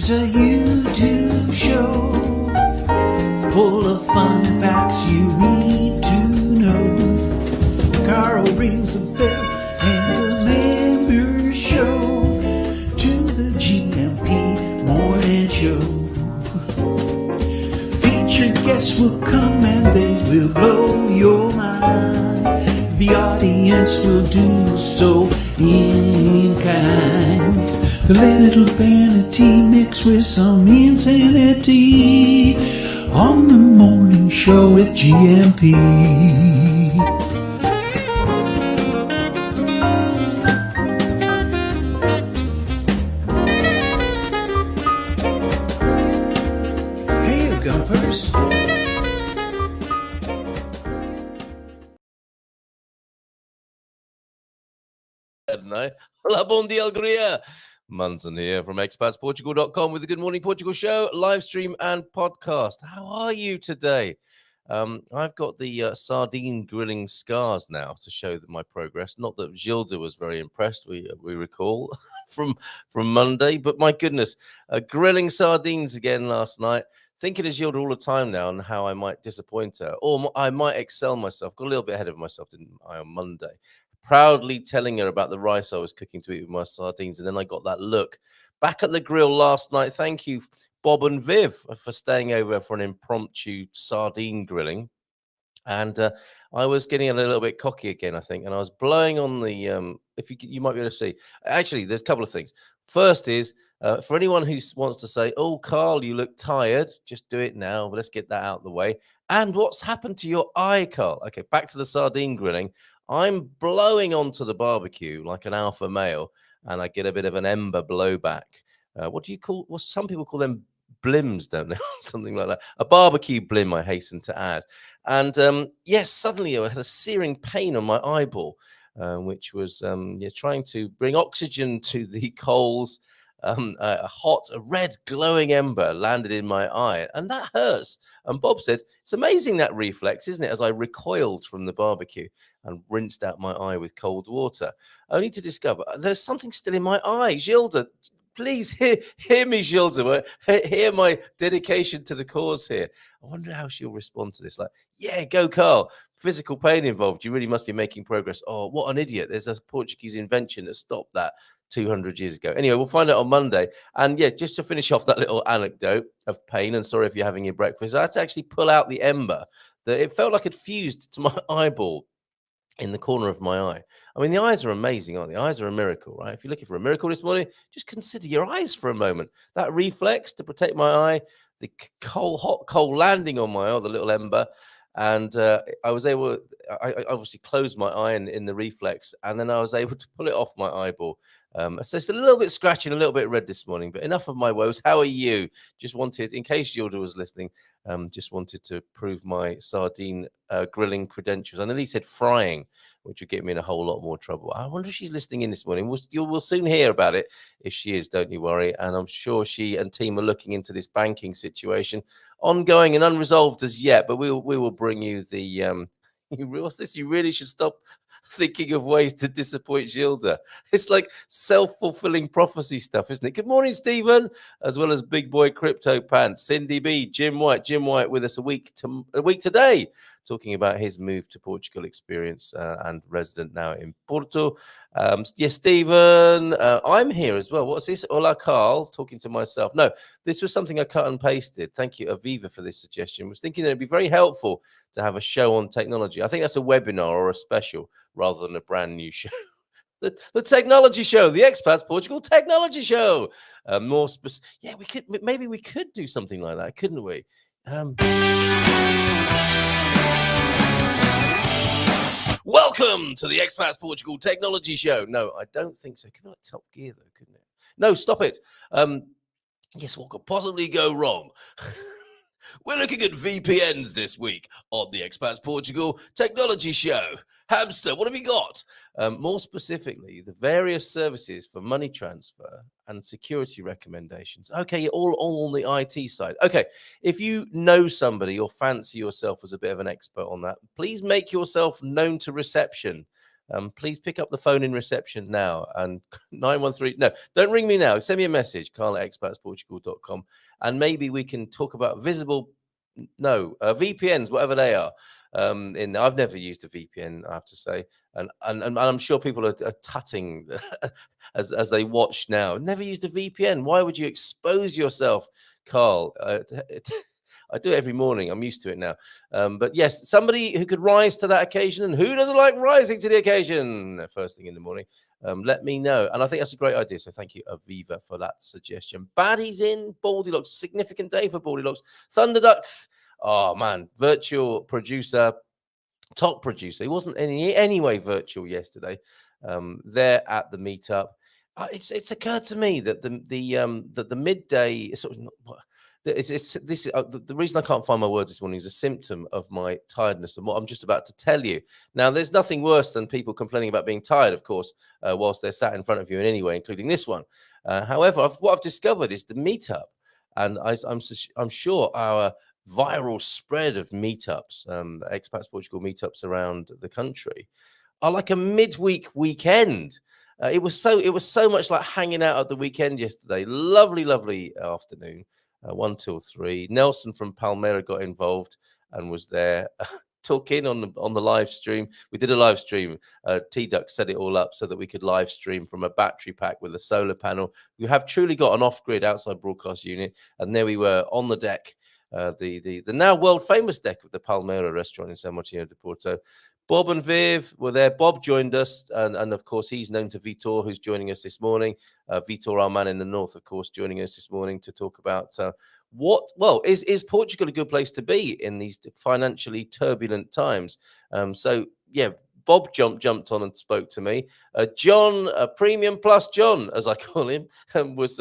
Here's a YouTube show full of fun facts you need to know. Carl rings the bell and the members show to the GMP morning show. Featured guests will come and they will blow your mind. The audience will do so in kind. The little vanity mixed with some insanity on the morning show with GMP. Hey, Gumpers. No. Hola, bon dia, alegria. Munson here from expatsportugal.com with the Good Morning Portugal show, live stream and podcast. How are you today? I've got the sardine grilling scars now to show that my progress. Not that Gilda was very impressed, we recall, from Monday, but my goodness, grilling sardines again last night. Thinking of Gilda all the time now and how I might disappoint her, or I might excel myself. Got a little bit ahead of myself, didn't I, on Monday? Proudly telling her about the rice I was cooking to eat with my sardines, and then I got that look back at the grill last night. Thank you, Bob and Viv, for staying over for an impromptu sardine grilling. And I was getting a little bit cocky again, I think, and I was blowing on the if you might be able to see. Actually, there's a couple of things. First is for anyone who wants to say, "Oh, Carl, you look tired," just do it now. But let's get that out of the way. And what's happened to your eye, Carl? Okay, back to the sardine grilling. I'm blowing onto the barbecue like an alpha male, and I get a bit of an ember blowback. What do you call? Well, some people call them blims, don't they? Something like that. A barbecue blim, I hasten to add. And yes, suddenly I had a searing pain on my eyeball, which was trying to bring oxygen to the coals. A hot, red, glowing ember landed in my eye, and that hurts. And Bob said, "It's amazing, that reflex, isn't it?" As I recoiled from the barbecue and rinsed out my eye with cold water, only to discover there's something still in my eye. Gilda, please hear me, Gilda. Hear my dedication to the cause here. I wonder how she'll respond to this. Like, yeah, go, Carl. Physical pain involved. You really must be making progress. Oh, what an idiot. There's a Portuguese invention that stopped that 200 years ago. Anyway, we'll find out on Monday. And yeah, just to finish off that little anecdote of pain, and sorry if you're having your breakfast, I had to actually pull out the ember. That it felt like it fused to my eyeball in the corner of my eye. I mean, the eyes are amazing, aren't they? Eyes are a miracle, right? If you're looking for a miracle this morning, just consider your eyes for a moment. That reflex to protect my eye, the hot coal landing on my eye, the little ember, and I was able. I obviously closed my eye in the reflex, and then I was able to pull it off my eyeball. So it's a little bit scratchy and a little bit red this morning, but enough of my woes. How are you? Just wanted, in case Gilda was listening, just wanted to prove my sardine grilling credentials. I nearly said frying, which would get me in a whole lot more trouble. I wonder if she's listening in this morning. We'll soon hear about it. If she is, don't you worry. And I'm sure she and team are looking into this banking situation, ongoing and unresolved as yet. But we will bring you the. What's this? You really should stop thinking of ways to disappoint Gilda. It's like self-fulfilling prophecy stuff, isn't it? Good morning, Stephen, as well as Big Boy Crypto Pants, Cindy B, Jim White with us a week today, talking about his move to Portugal experience and resident now in Porto. Yes, Stephen, I'm here as well. What's this? Hola, Carl, talking to myself. No, this was something I cut and pasted. Thank you, Aviva, for this suggestion. I was thinking it'd be very helpful to have a show on technology. I think that's a webinar or a special rather than a brand new show. The technology show, the Expats Portugal technology show. More specific. Yeah, maybe we could do something like that, couldn't we? Welcome to the Expats Portugal technology show. No, I don't think so. Could be like Top Gear though, couldn't it? No, stop it. Yes, what could possibly go wrong? We're looking at VPNs this week on the Expats Portugal technology show. Hamster, what have we got? More specifically, the various services for money transfer and security recommendations. Okay, all on the IT side. Okay, if you know somebody or fancy yourself as a bit of an expert on that, please make yourself known to reception. please pick up the phone in reception now. And 913, no, don't ring me now. Send me a message, carl@expatsportugal.com, and maybe we can talk about VPNs, whatever they are. I've never used a VPN, I have to say, and I'm sure people are tutting as they watch now. Never used a VPN. Why would you expose yourself, Carl? I do it every morning. I'm used to it now. But yes, somebody who could rise to that occasion, and who doesn't like rising to the occasion first thing in the morning, let me know. And I think that's a great idea. So thank you, Aviva, for that suggestion. Baddies in, Baldylocks, significant day for Baldylocks. Thunderduck, oh man, virtual producer, top producer. He wasn't anyway virtual yesterday. There at the meetup. It's occurred to me that the midday sort of the reason I can't find my words this morning is a symptom of my tiredness and what I'm just about to tell you. Now, there's nothing worse than people complaining about being tired, of course, whilst they're sat in front of you in any way, including this one. However, what I've discovered is the meetup, and I'm sure our viral spread of meetups, Expats Portugal meetups around the country, are like a midweek weekend. It was so much like hanging out at the weekend yesterday. Lovely afternoon, 1 till 3. Nelson from Palmera got involved and was there talking on the live stream. We did a live stream. T-Duck set it all up so that we could live stream from a battery pack with a solar panel. We have truly got an off-grid outside broadcast unit, and there we were on the deck, the now world famous deck of the Palmera restaurant in San Martino de Porto. Bob and Viv were there. Bob joined us, and of course, he's known to Vitor, who's joining us this morning. Vitor, our man in the north, of course, joining us this morning to talk about is Portugal a good place to be in these financially turbulent times? So, yeah, Bob jumped on and spoke to me. John, Premium Plus John, as I call him, was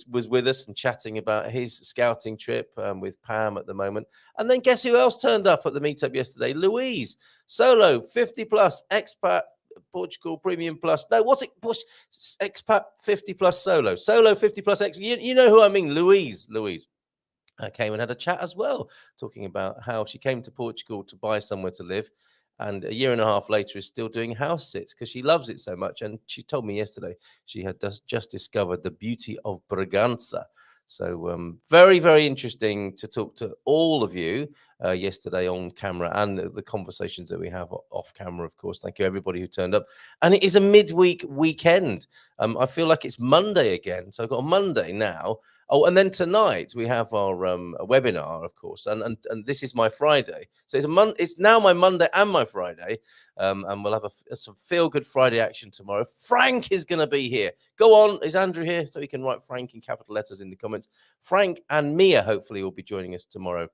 with us and chatting about his scouting trip with Pam at the moment. And then guess who else turned up at the meetup yesterday? Louise, solo, 50 plus, Expat Portugal Premium Plus. No, what's it? Expat 50 plus solo 50 plus X. You know who I mean? Louise came and had a chat as well, talking about how she came to Portugal to buy somewhere to live, and a year and a half later is still doing house sits because she loves it so much. And she told me yesterday she had just discovered the beauty of Bragança. So very interesting to talk to all of you yesterday on camera, and the conversations that we have off camera, of course. Thank you everybody who turned up. And it is a midweek weekend. I feel like it's Monday again. So I've got a Monday now. Oh, and then tonight we have our webinar, of course, and this is my Friday. So it's now my Monday and my Friday, and we'll have some feel-good Friday action tomorrow. Frank is going to be here. Go on, is Andrew here? So he can write Frank in capital letters in the comments. Frank and Mia hopefully will be joining us tomorrow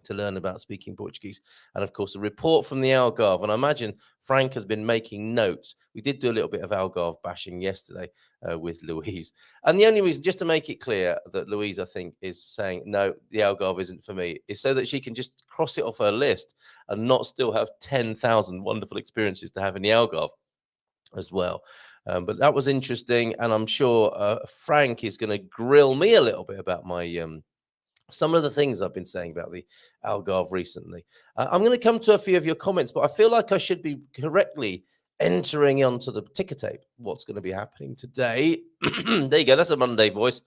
to learn about speaking Portuguese, and of course a report from the Algarve. And I imagine Frank has been making notes. We did do a little bit of Algarve bashing yesterday with Louise, and the only reason, just to make it clear, that Louise, I think, is saying no, the Algarve isn't for me, is so that she can just cross it off her list and not still have 10,000 wonderful experiences to have in the Algarve as well. But that was interesting, and I'm sure Frank is going to grill me a little bit about my some of the things I've been saying about the Algarve recently. I'm going to come to a few of your comments, but I feel like I should be correctly entering onto the ticker tape what's going to be happening today. There you go. That's a Monday voice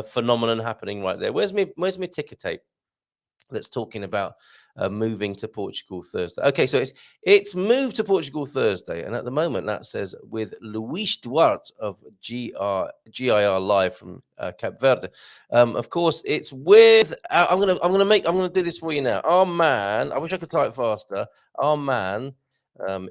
phenomenon happening right there. Where's my ticker tape that's talking about moving to Portugal Thursday? Okay, so it's moved to Portugal Thursday, and at the moment that says with Luis Duarte of GIR live from Cape Verde. Of course, it's with I'm gonna do this for you now. Our man, I wish I could type faster. Our man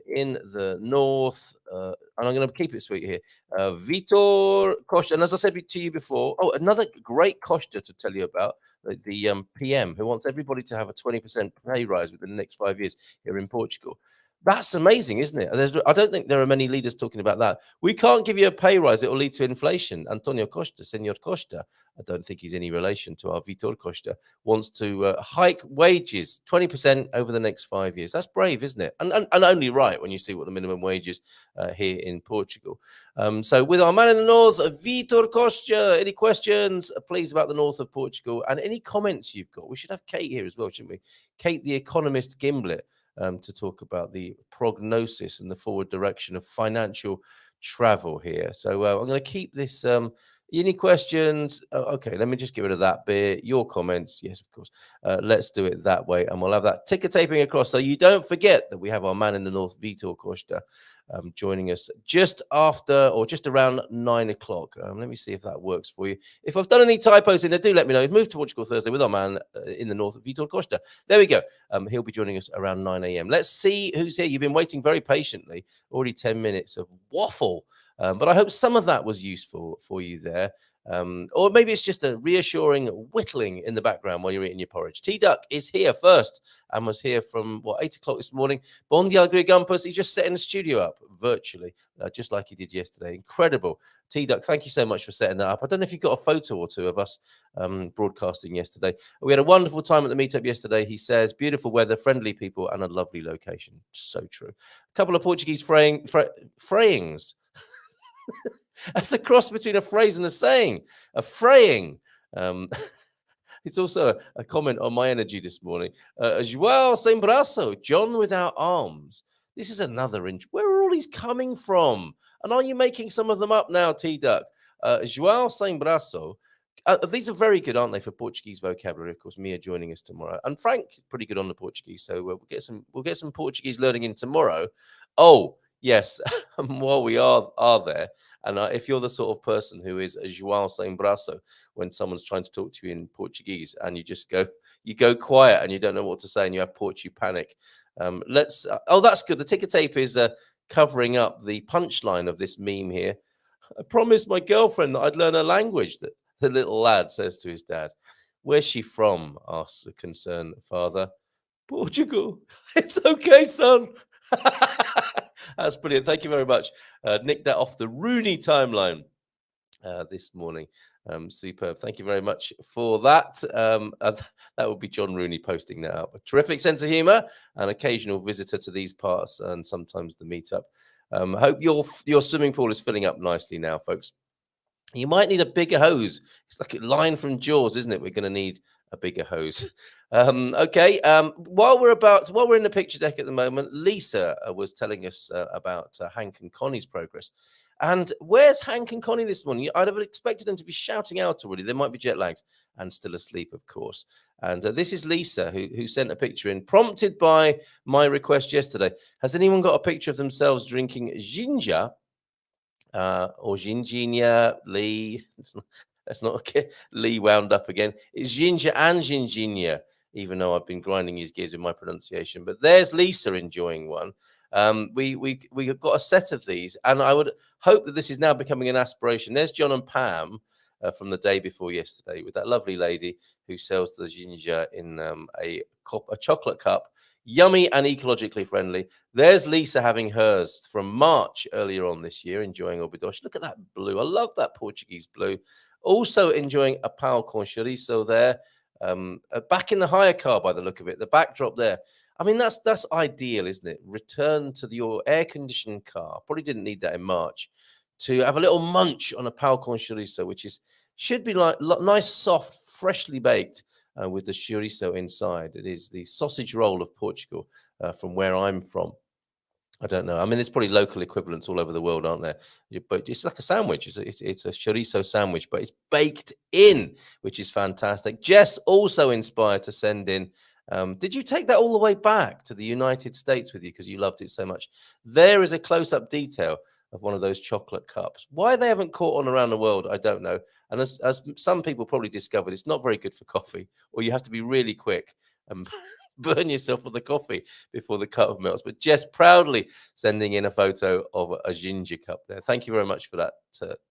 in the north, and I'm going to keep it sweet here. Vitor Costa, and as I said to you before, another great Costa to tell you about, the PM who wants everybody to have a 20% pay rise within the next 5 years here in Portugal. That's amazing, isn't it? I don't think there are many leaders talking about that. We can't give you a pay rise. It will lead to inflation. Antonio Costa, Senor Costa, I don't think he's any relation to our Vitor Costa, wants to hike wages 20% over the next 5 years. That's brave, isn't it? And only right when you see what the minimum wage is here in Portugal. So with our man in the north, Vitor Costa, any questions, please, about the north of Portugal? And any comments you've got? We should have Kate here as well, shouldn't we? Kate, the economist Gimlet. to talk about the prognosis and the forward direction of financial travel here. So I'm going to keep this. Any questions? Okay, let me just get rid of that bit. Your comments, yes, of course. Let's do it that way, and we'll have that ticker taping across. So you don't forget that we have our man in the North, Vitor Costa, joining us just after or just around 9 o'clock. Let me see if that works for you. If I've done any typos in there, do let me know. We've moved to Portugal Thursday with our man in the North, Vitor Costa. There we go. He'll be joining us around 9 a.m. Let's see who's here. You've been waiting very patiently. Already 10 minutes of waffle. But I hope some of that was useful for you there. Or maybe it's just a reassuring whittling in the background while you're eating your porridge. T-Duck is here first and was here from, 8 o'clock this morning. Bon dia, Gumpus. He's just setting the studio up virtually, just like he did yesterday. Incredible. T-Duck, thank you so much for setting that up. I don't know if you got a photo or two of us broadcasting yesterday. We had a wonderful time at the meetup yesterday. He says, beautiful weather, friendly people, and a lovely location. So true. A couple of Portuguese frayings. That's a cross between a phrase and a saying, a fraying. It's also a comment on my energy this morning. João sem braço, John without arms. This is another inch. Where are all these coming from? And are you making some of them up now, T-Duck? João sem braço. These are very good, aren't they, for Portuguese vocabulary? Of course, Mia joining us tomorrow, and Frank pretty good on the Portuguese. So we'll get some Portuguese learning in tomorrow. Oh. Yes, while we are there, and if you're the sort of person who is a João sem braço when someone's trying to talk to you in Portuguese and you go quiet and you don't know what to say and you have Portu panic. That's good. The ticker tape is covering up the punchline of this meme here. I promised my girlfriend that I'd learn her language, that the little lad says to his dad. Where's she from? Asks the concerned father. Portugal. It's okay, son. That's brilliant. Thank you very much. Nicked that off the Rooney timeline this morning. Superb. Thank you very much for that. That would be John Rooney posting that up. A terrific sense of humour, an occasional visitor to these parts, and sometimes the meetup. I hope your swimming pool is filling up nicely now, folks. You might need a bigger hose. It's like a line from Jaws, isn't it? We're going to need a bigger hose. Okay. While we're in the picture deck at the moment, Lisa was telling us about Hank and Connie's progress. And where's Hank and Connie this morning? I'd have expected them to be shouting out already. They might be jet lagged and still asleep, of course. And this is Lisa who sent a picture in, prompted by my request yesterday. Has anyone got a picture of themselves drinking ginger? Or Ginginia, Lee. Let's not get Lee wound up again. It's ginger and ginginia, even though I've been grinding his gears with my pronunciation. But there's Lisa enjoying one. We've got a set of these, and I would hope that this is now becoming an aspiration. There's John and Pam from the day before yesterday with that lovely lady who sells the ginger in a chocolate cup. Yummy and ecologically friendly. There's Lisa having hers from March earlier on this year, enjoying Obidosh. Look at that blue. I love that Portuguese blue. Also enjoying a pão com chorizo there. Back in the hire car by the look of it. The backdrop there. I mean, that's ideal, isn't it? Return to your air-conditioned car. Probably didn't need that in March. To have a little munch on a pão com chorizo, which should be like nice, soft, freshly baked. With the chorizo inside. It is the sausage roll of Portugal from where I'm from. I don't know. I mean, there's probably local equivalents all over the world, aren't there? But it's like a sandwich. It's a chorizo sandwich, but it's baked in, which is fantastic. Jess also inspired to send in. Did you take that all the way back to the United States with you because you loved it so much? There is a close-up detail of one of those chocolate cups. Why they haven't caught on around the world, I don't know. And as some people probably discovered, it's not very good for coffee, or you have to be really quick and burn yourself with the coffee before the cup melts. But Jess proudly sending in a photo of a ginger cup there. Thank you very much for that,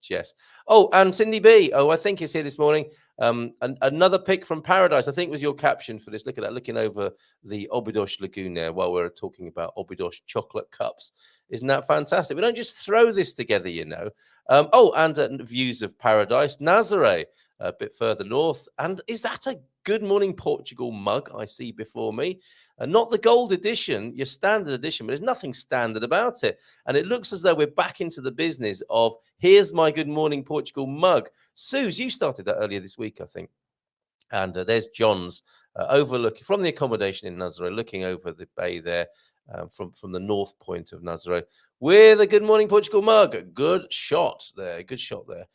Jess. Oh, and Cindy B. Oh, I think is here this morning. Another pic from paradise, I think was your caption for this. Look at that, looking over the Obidosh Lagoon there while we're talking about Obidosh chocolate cups. Isn't that fantastic? We don't just throw this together, you know. And views of paradise. Nazaré, a bit further north. And is that a Good Morning Portugal mug I see before me? Not the gold edition, your standard edition, but there's nothing standard about it. And it looks as though we're back into the business of here's my Good Morning Portugal mug. Suze, you started that earlier this week, I think. And there's John's overlooking from the accommodation in Nazaré, looking over the bay there from the north point of Nazaré with a Good Morning Portugal mug. Good shot there. Good shot there.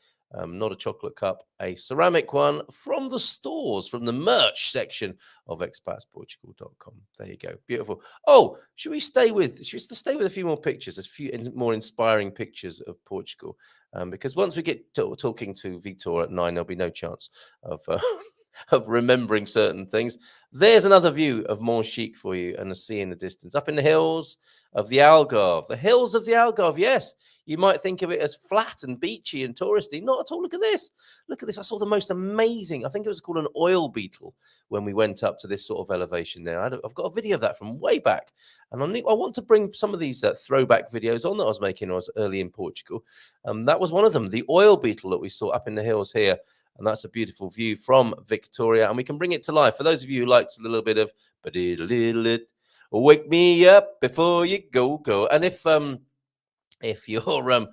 Not a chocolate cup, a ceramic one from the stores, from the merch section of expatsportugal.com. There you go. Beautiful. Oh, should we stay with a few more pictures, a few more inspiring pictures of Portugal? Because once we get talking to Vitor at 9, there'll be no chance of of remembering certain things. There's another view of Montchique for you and the sea in the distance, up in the hills of the Algarve. The hills of the Algarve, yes. You might think of it as flat and beachy and touristy. Not at all. Look at this. Look at this. I saw the most amazing, I think it was called an oil beetle when we went up to this sort of elevation there. I've got a video of that from way back. And I want to bring some of these throwback videos on that I was making when I was early in Portugal. That was one of them, the oil beetle that we saw up in the hills here. And that's a beautiful view from Victoria. And we can bring it to life. For those of you who liked a little bit of wake me up before you go. And if you're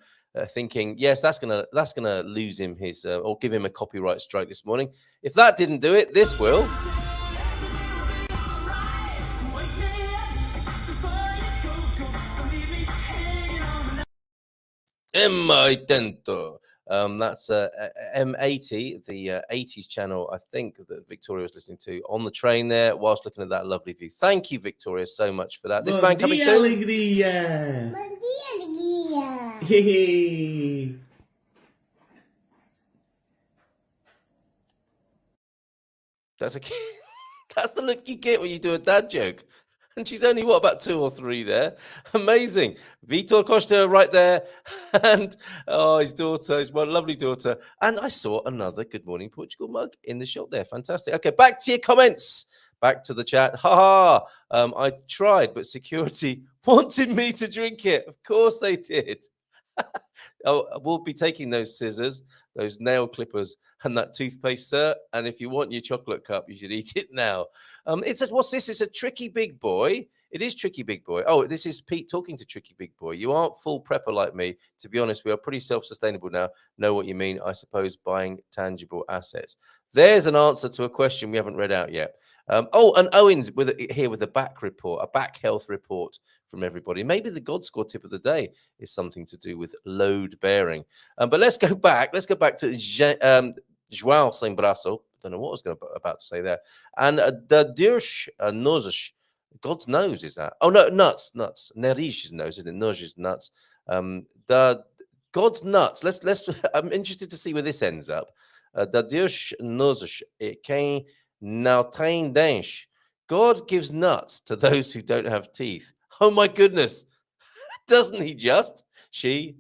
thinking, yes, that's gonna lose him his or give him a copyright strike this morning. If that didn't do it, this will. M80. That's M80, the 80s channel, I think, that Victoria was listening to on the train there whilst looking at that lovely view. Thank you, Victoria, so much for that. This man coming soon. Alegria. Alegria. That's that's the look you get when you do a dad joke. And she's only, what, about 2 or 3 there? Amazing. Vitor Costa right there. And, his daughter, his one lovely daughter. And I saw another Good Morning Portugal mug in the shop there. Fantastic. Okay, back to your comments. Back to the chat. I tried, but security wanted me to drink it. Of course they did. We'll be taking those scissors, those nail clippers, and that toothpaste, sir. And if you want your chocolate cup, you should eat it now. What's this? It's a Tricky Big Boy. It is Tricky Big Boy. Oh, this is Pete talking to Tricky Big Boy. You aren't full prepper like me. To be honest, we are pretty self-sustainable now. Know what you mean, I suppose, buying tangible assets. There's an answer to a question we haven't read out yet. And Owen's here with a back report, a back health report from everybody. Maybe the God Score tip of the day is something to do with load bearing. But let's go back. Let's go back to João Sem Braço. Don't know what I was about to say there. And the Dirsch Noses. God's nose is that? Oh no, nuts. Nariz nose, isn't it? Nose is nuts. The God's nuts. Let's. I'm interested to see where this ends up. The Dirsch Noses. Quem não tem dentes. God gives nuts to those who don't have teeth. Oh my goodness. Doesn't he just? She,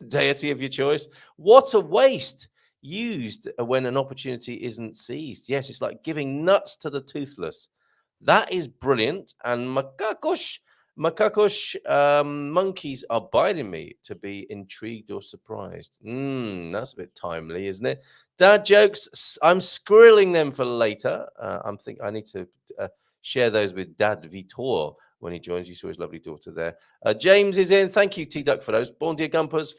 deity of your choice. What a waste. Used when an opportunity isn't seized. Yes, it's like giving nuts to the toothless. That is brilliant. And macacos, monkeys are biting me to be intrigued or surprised. That's a bit timely, isn't it? Dad jokes, I'm squirreling them for later. I need to share those with Dad Vitor when he joins. You saw his lovely daughter there. James is in. Thank you, T-Duck, for those. Bom dia, Gumpers.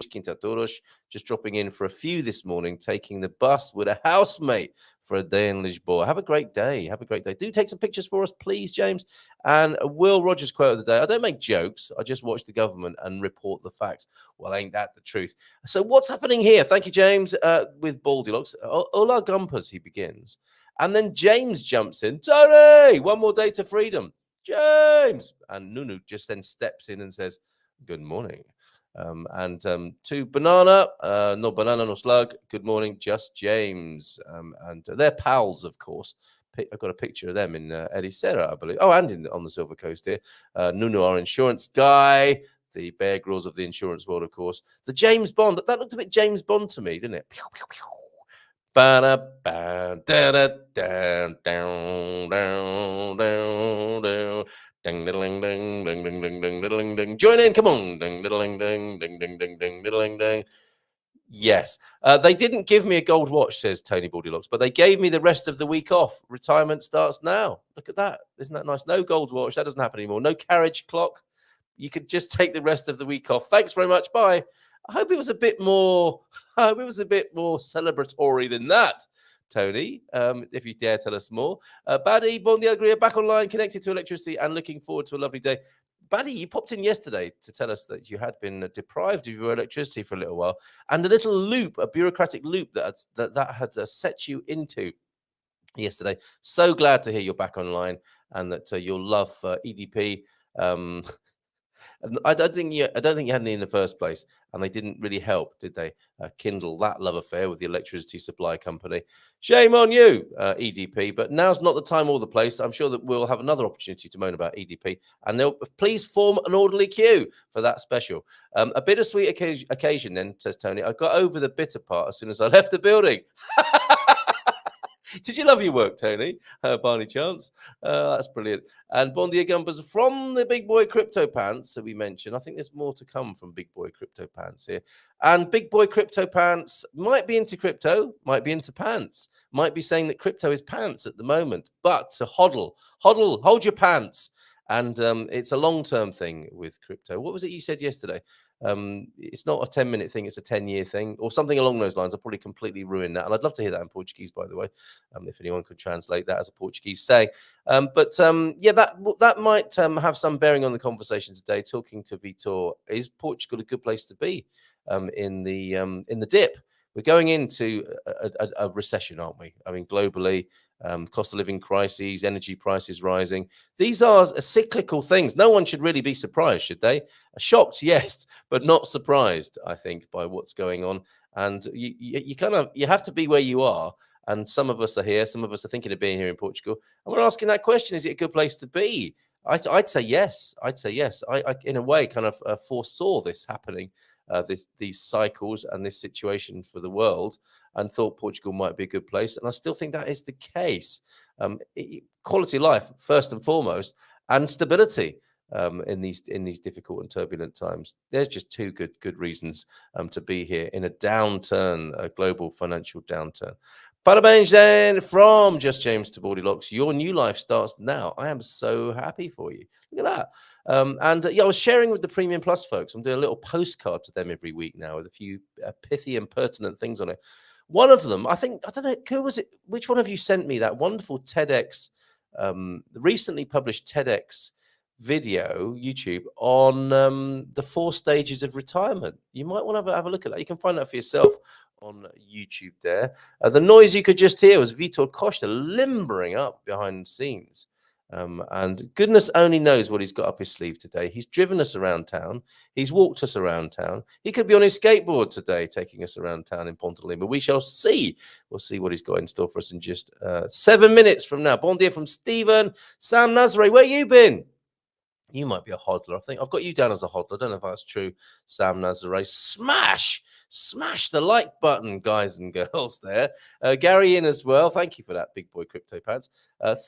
Just dropping in for a few this morning, taking the bus with a housemate for a day in Lisboa. Have a great day. Have a great day. Do take some pictures for us, please, James. And Will Rogers quote of the day. I don't make jokes. I just watch the government and report the facts. Well, ain't that the truth? So what's happening here? Thank you, James, with Baldilocks. Hola, Gumpers, he begins. And then James jumps in. Tony, one more day to freedom. James. And Nunu just then steps in and says, good morning. To Banana, no Banana, no Slug, good morning, just James. And they're pals, of course. I've got a picture of them in Ericeira, I believe. Oh, and on the Silver Coast here. Nunu, our insurance guy, the Bear Grylls of the insurance world, of course. The James Bond, that looked a bit James Bond to me, didn't it? Pew, pew, pew. Ba-da-ba, da-da-da, down, down, down, down. Ding, diddling, ding, ding, ding, ding, ding, diddling, ding. Join in, come on. Ding, diddling, ding, ding, ding, ding, ding, diddling, ding. Yes. They didn't give me a gold watch, says Tony Baldilocks, but they gave me the rest of the week off. Retirement starts now. Look at that. Isn't that nice? No gold watch. That doesn't happen anymore. No carriage clock. You could just take the rest of the week off. Thanks very much. Bye. I hope it was a bit more celebratory than that. Tony, if you dare tell us more. Baddy, bon dia, Alegria, back online, connected to electricity and looking forward to a lovely day. Baddy, you popped in yesterday to tell us that you had been deprived of your electricity for a little while, and a little loop, a bureaucratic loop that had set you into yesterday. So glad to hear you're back online and that you'll love EDP. And I don't think you had any in the first place, and they didn't really help, did they? Kindle that love affair with the electricity supply company. Shame on you, EDP. But now's not the time or the place. I'm sure that we'll have another opportunity to moan about EDP, and they'll please form an orderly queue for that special. A bittersweet occasion, then, says Tony. I got over the bitter part as soon as I left the building. Did you love your work, Tony? By any chance? That's brilliant. And Bon dia Gumpers from the Big Boy Crypto Pants that we mentioned. I think there's more to come from Big Boy Crypto Pants here. And Big Boy Crypto Pants might be into crypto, might be into pants, might be saying that crypto is pants at the moment. But to hodl, hold your pants. And it's a long-term thing with crypto. What was it you said yesterday? It's not a 10-minute thing, it's a 10-year thing or something along those lines. I'll probably completely ruin that. And I'd love to hear that in Portuguese, by the way, if anyone could translate that as a Portuguese saying. Yeah, that might have some bearing on the conversation today. Talking to Vitor, is Portugal a good place to be in the dip? We're going into a recession, aren't we? I mean, globally, cost of living crises, energy prices rising. These are cyclical things. No one should really be surprised, should they? Shocked, yes, but not surprised, I think, by what's going on. And you have to be where you are. And some of us are here. Some of us are thinking of being here in Portugal. And we're asking that question, is it a good place to be? I'd say yes. I'd say yes. I in a way, kind of foresaw this happening. These cycles and this situation for the world, and thought Portugal might be a good place, and I still think that is the case. Quality of life first and foremost, and stability in these difficult and turbulent times. There's just two good reasons to be here in a downturn, a global financial downturn. Parabéns then from Just James to Baldylocks. Your new life starts now. I am so happy for you. Look at that. Yeah, I was sharing with the Premium Plus folks. I'm doing a little postcard to them every week now with a few pithy and pertinent things on it. One of them, I don't know, who was it? Which one of you sent me that wonderful TEDx, recently published TEDx video, YouTube, on the 4 stages of retirement? You might want to have a look at that. You can find that for yourself on YouTube there. The noise you could just hear was Vitor Costa limbering up behind the scenes. And goodness only knows what he's got up his sleeve today. He's driven us around town. He's walked us around town. He could be on his skateboard today, taking us around town in Pontalima. We shall see. We'll see what he's got in store for us in just 7 minutes from now. Bon dia from Stephen. Sam Nazare, where you been? You might be a hodler. I think I've got you down as a hodler. I don't know if that's true, Sam Nazare. Smash the like button, guys and girls there. Gary in as well. Thank you for that, Big Boy Crypto Pants.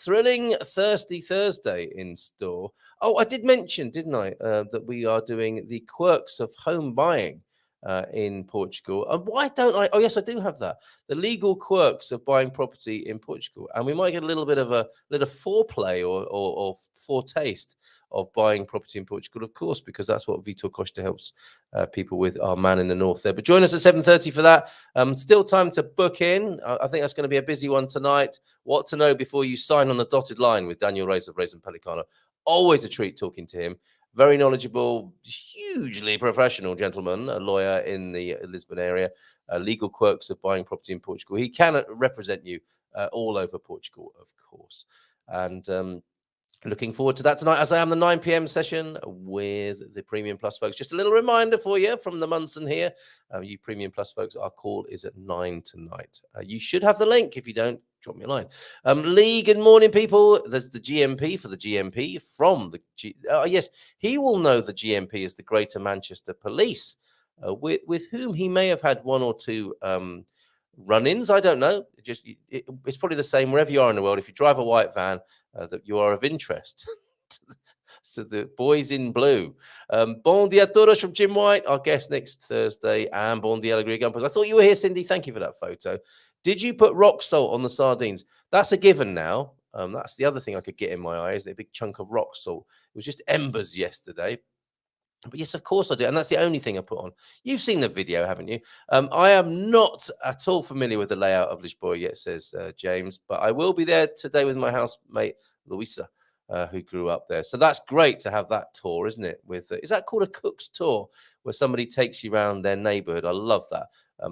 Thrilling Thirsty Thursday in store. Oh, I did mention, didn't I, that we are doing the quirks of home buying in Portugal. And why don't I? Oh, yes, I do have that. The legal quirks of buying property in Portugal. And we might get a little bit of a little foreplay or foretaste of buying property in Portugal, of course, because that's what Vitor Costa helps people with, our man in the north there. But join us at 7:30 for that. Still time to book in. I think that's going to be a busy one tonight. What to know before you sign on the dotted line with Daniel Reis of Reis and Pelicano. Always a treat talking to him. Very knowledgeable, hugely professional gentleman, a lawyer in the Lisbon area. Legal quirks of buying property in Portugal. He can represent you all over Portugal, of course. And looking forward to that tonight, as I am the 9 p.m. session with the Premium Plus folks. Just a little reminder for you from the Munson here. You Premium Plus folks, our call is at 9 tonight. You should have the link. If you don't, drop me a line. Lee, good morning, people. There's the GMP for the GMP from the yes, he will know the GMP is the Greater Manchester Police, with whom he may have had one or two run-ins. I don't know. It's probably the same wherever you are in the world. If you drive a white van, that you are of interest to the boys in blue. Bon dia todos from Jim White, our guest next Thursday, and bon dia Alegria Gumpers. I thought you were here, Cindy. Thank you for that photo. Did you put rock salt on the sardines? That's a given now. That's the other thing I could get in my eye, isn't it? A big chunk of rock salt. It was just embers yesterday. But yes, of course I do. And that's the only thing I put on. You've seen the video, haven't you? I am not at all familiar with the layout of Lisboa yet, says James, but I will be there today with my housemate, Louisa, who grew up there. So that's great to have that tour, isn't it? With is that called a cook's tour, where somebody takes you around their neighborhood? I love that.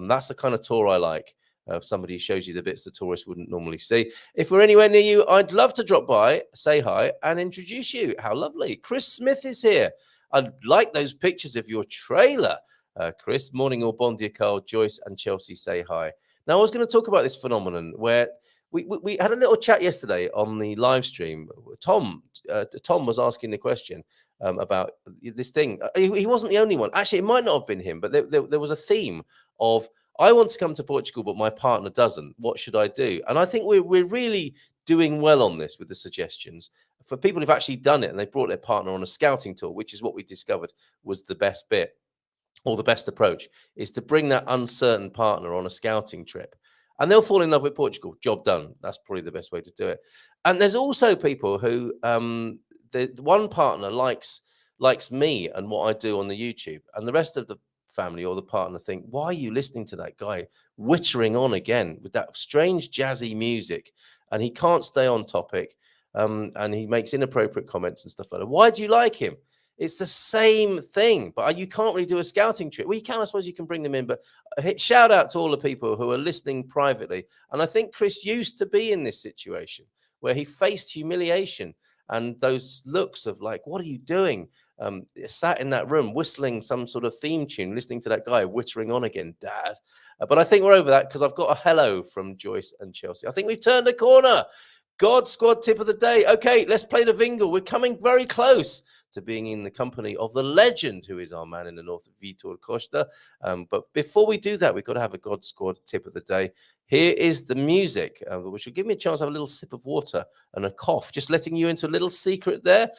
That's the kind of tour I like. Somebody who shows you the bits the tourists wouldn't normally see. If we're anywhere near you, I'd love to drop by, say hi, and introduce you. How lovely. Chris Smith is here. I'd like those pictures of your trailer, Chris. Morning all, bon dia, Carl, Joyce, and Chelsea say hi. Now, I was going to talk about this phenomenon where we had a little chat yesterday on the live stream. Tom was asking the question about this thing. He wasn't the only one. Actually, it might not have been him, but there was a theme of, I want to come to Portugal, but my partner doesn't. What should I do? And I think we're really doing well on this with the suggestions. For people who've actually done it and they brought their partner on a scouting tour, which is what we discovered was the best bit, or the best approach, is to bring that uncertain partner on a scouting trip. And they'll fall in love with Portugal. Job done. That's probably the best way to do it. And there's also people who, the one partner likes me and what I do on the YouTube, and the rest of the family or the partner think, why are you listening to that guy wittering on again with that strange jazzy music? And he can't stay on topic. And he makes inappropriate comments and stuff like that. Why do you like him? It's the same thing, but you can't really do a scouting trip. Well, you can, I suppose you can bring them in, but shout out to all the people who are listening privately. And I think Chris used to be in this situation where he faced humiliation and those looks of like, what are you doing? Sat in that room whistling some sort of theme tune, listening to that guy wittering on again, Dad. But I think we're over that because I've got a hello from Joyce and Chelsea. I think we've turned a corner. God Squad tip of the day. Okay, let's play the Vingle. We're coming very close to being in the company of the legend who is our man in the North of Vitor Costa. But before we do that, we've got to have a God Squad tip of the day. Here is the music, which will give me a chance to have a little sip of water and a cough, just letting you into a little secret there.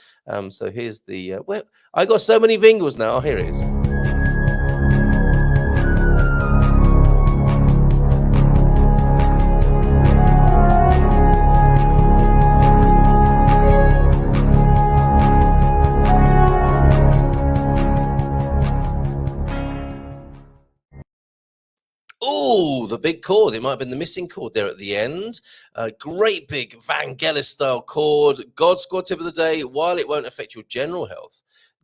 So here's the, I got so many Vingles now. Here it is. Oh, the big chord. It might have been the missing chord there at the end. Great big Vangelis style chord. God Squad tip of the day. While it won't affect your general health,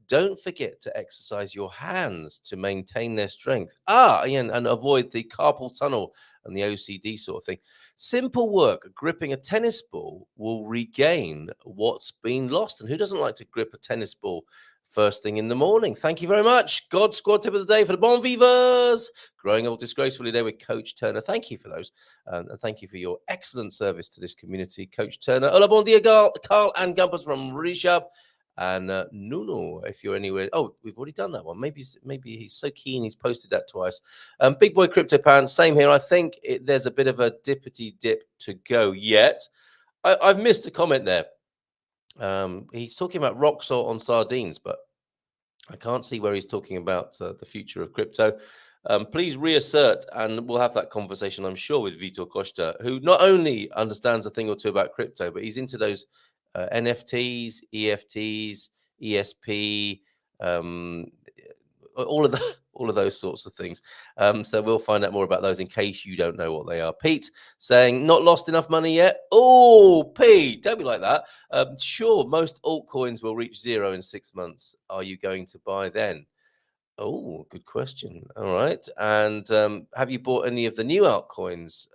don't forget to exercise your hands to maintain their strength. And avoid the carpal tunnel and the OCD sort of thing. Simple work. Gripping a tennis ball will regain what's been lost. And who doesn't like to grip a tennis ball first thing in the morning? Thank you very much. God Squad tip of the day for the Bon Vivers. Growing Old Disgracefully there with Coach Turner. Thank you for those. And thank you for your excellent service to this community, Coach Turner. Hola, bon dia, Carl and Gumpers from Rishab. And Nuno, if you're anywhere. Oh, we've already done that one. Maybe he's so keen he's posted that twice. Big Boy Crypto Pan, same here. I think there's a bit of a dippity dip to go yet. I've missed a comment there. He's talking about rock salt on sardines, but I can't see where he's talking about the future of crypto. Please reassert, and we'll have that conversation, I'm sure, with Vitor Costa, who not only understands a thing or two about crypto, but he's into those NFTs, EFTs, ESP, all of those sorts of things. So we'll find out more about those in case you don't know what they are. Pete saying, not lost enough money yet? Oh, Pete, don't be like that. Sure, most altcoins will reach zero in 6 months. Are you going to buy then? Oh, good question. All right. And have you bought any of the new altcoins?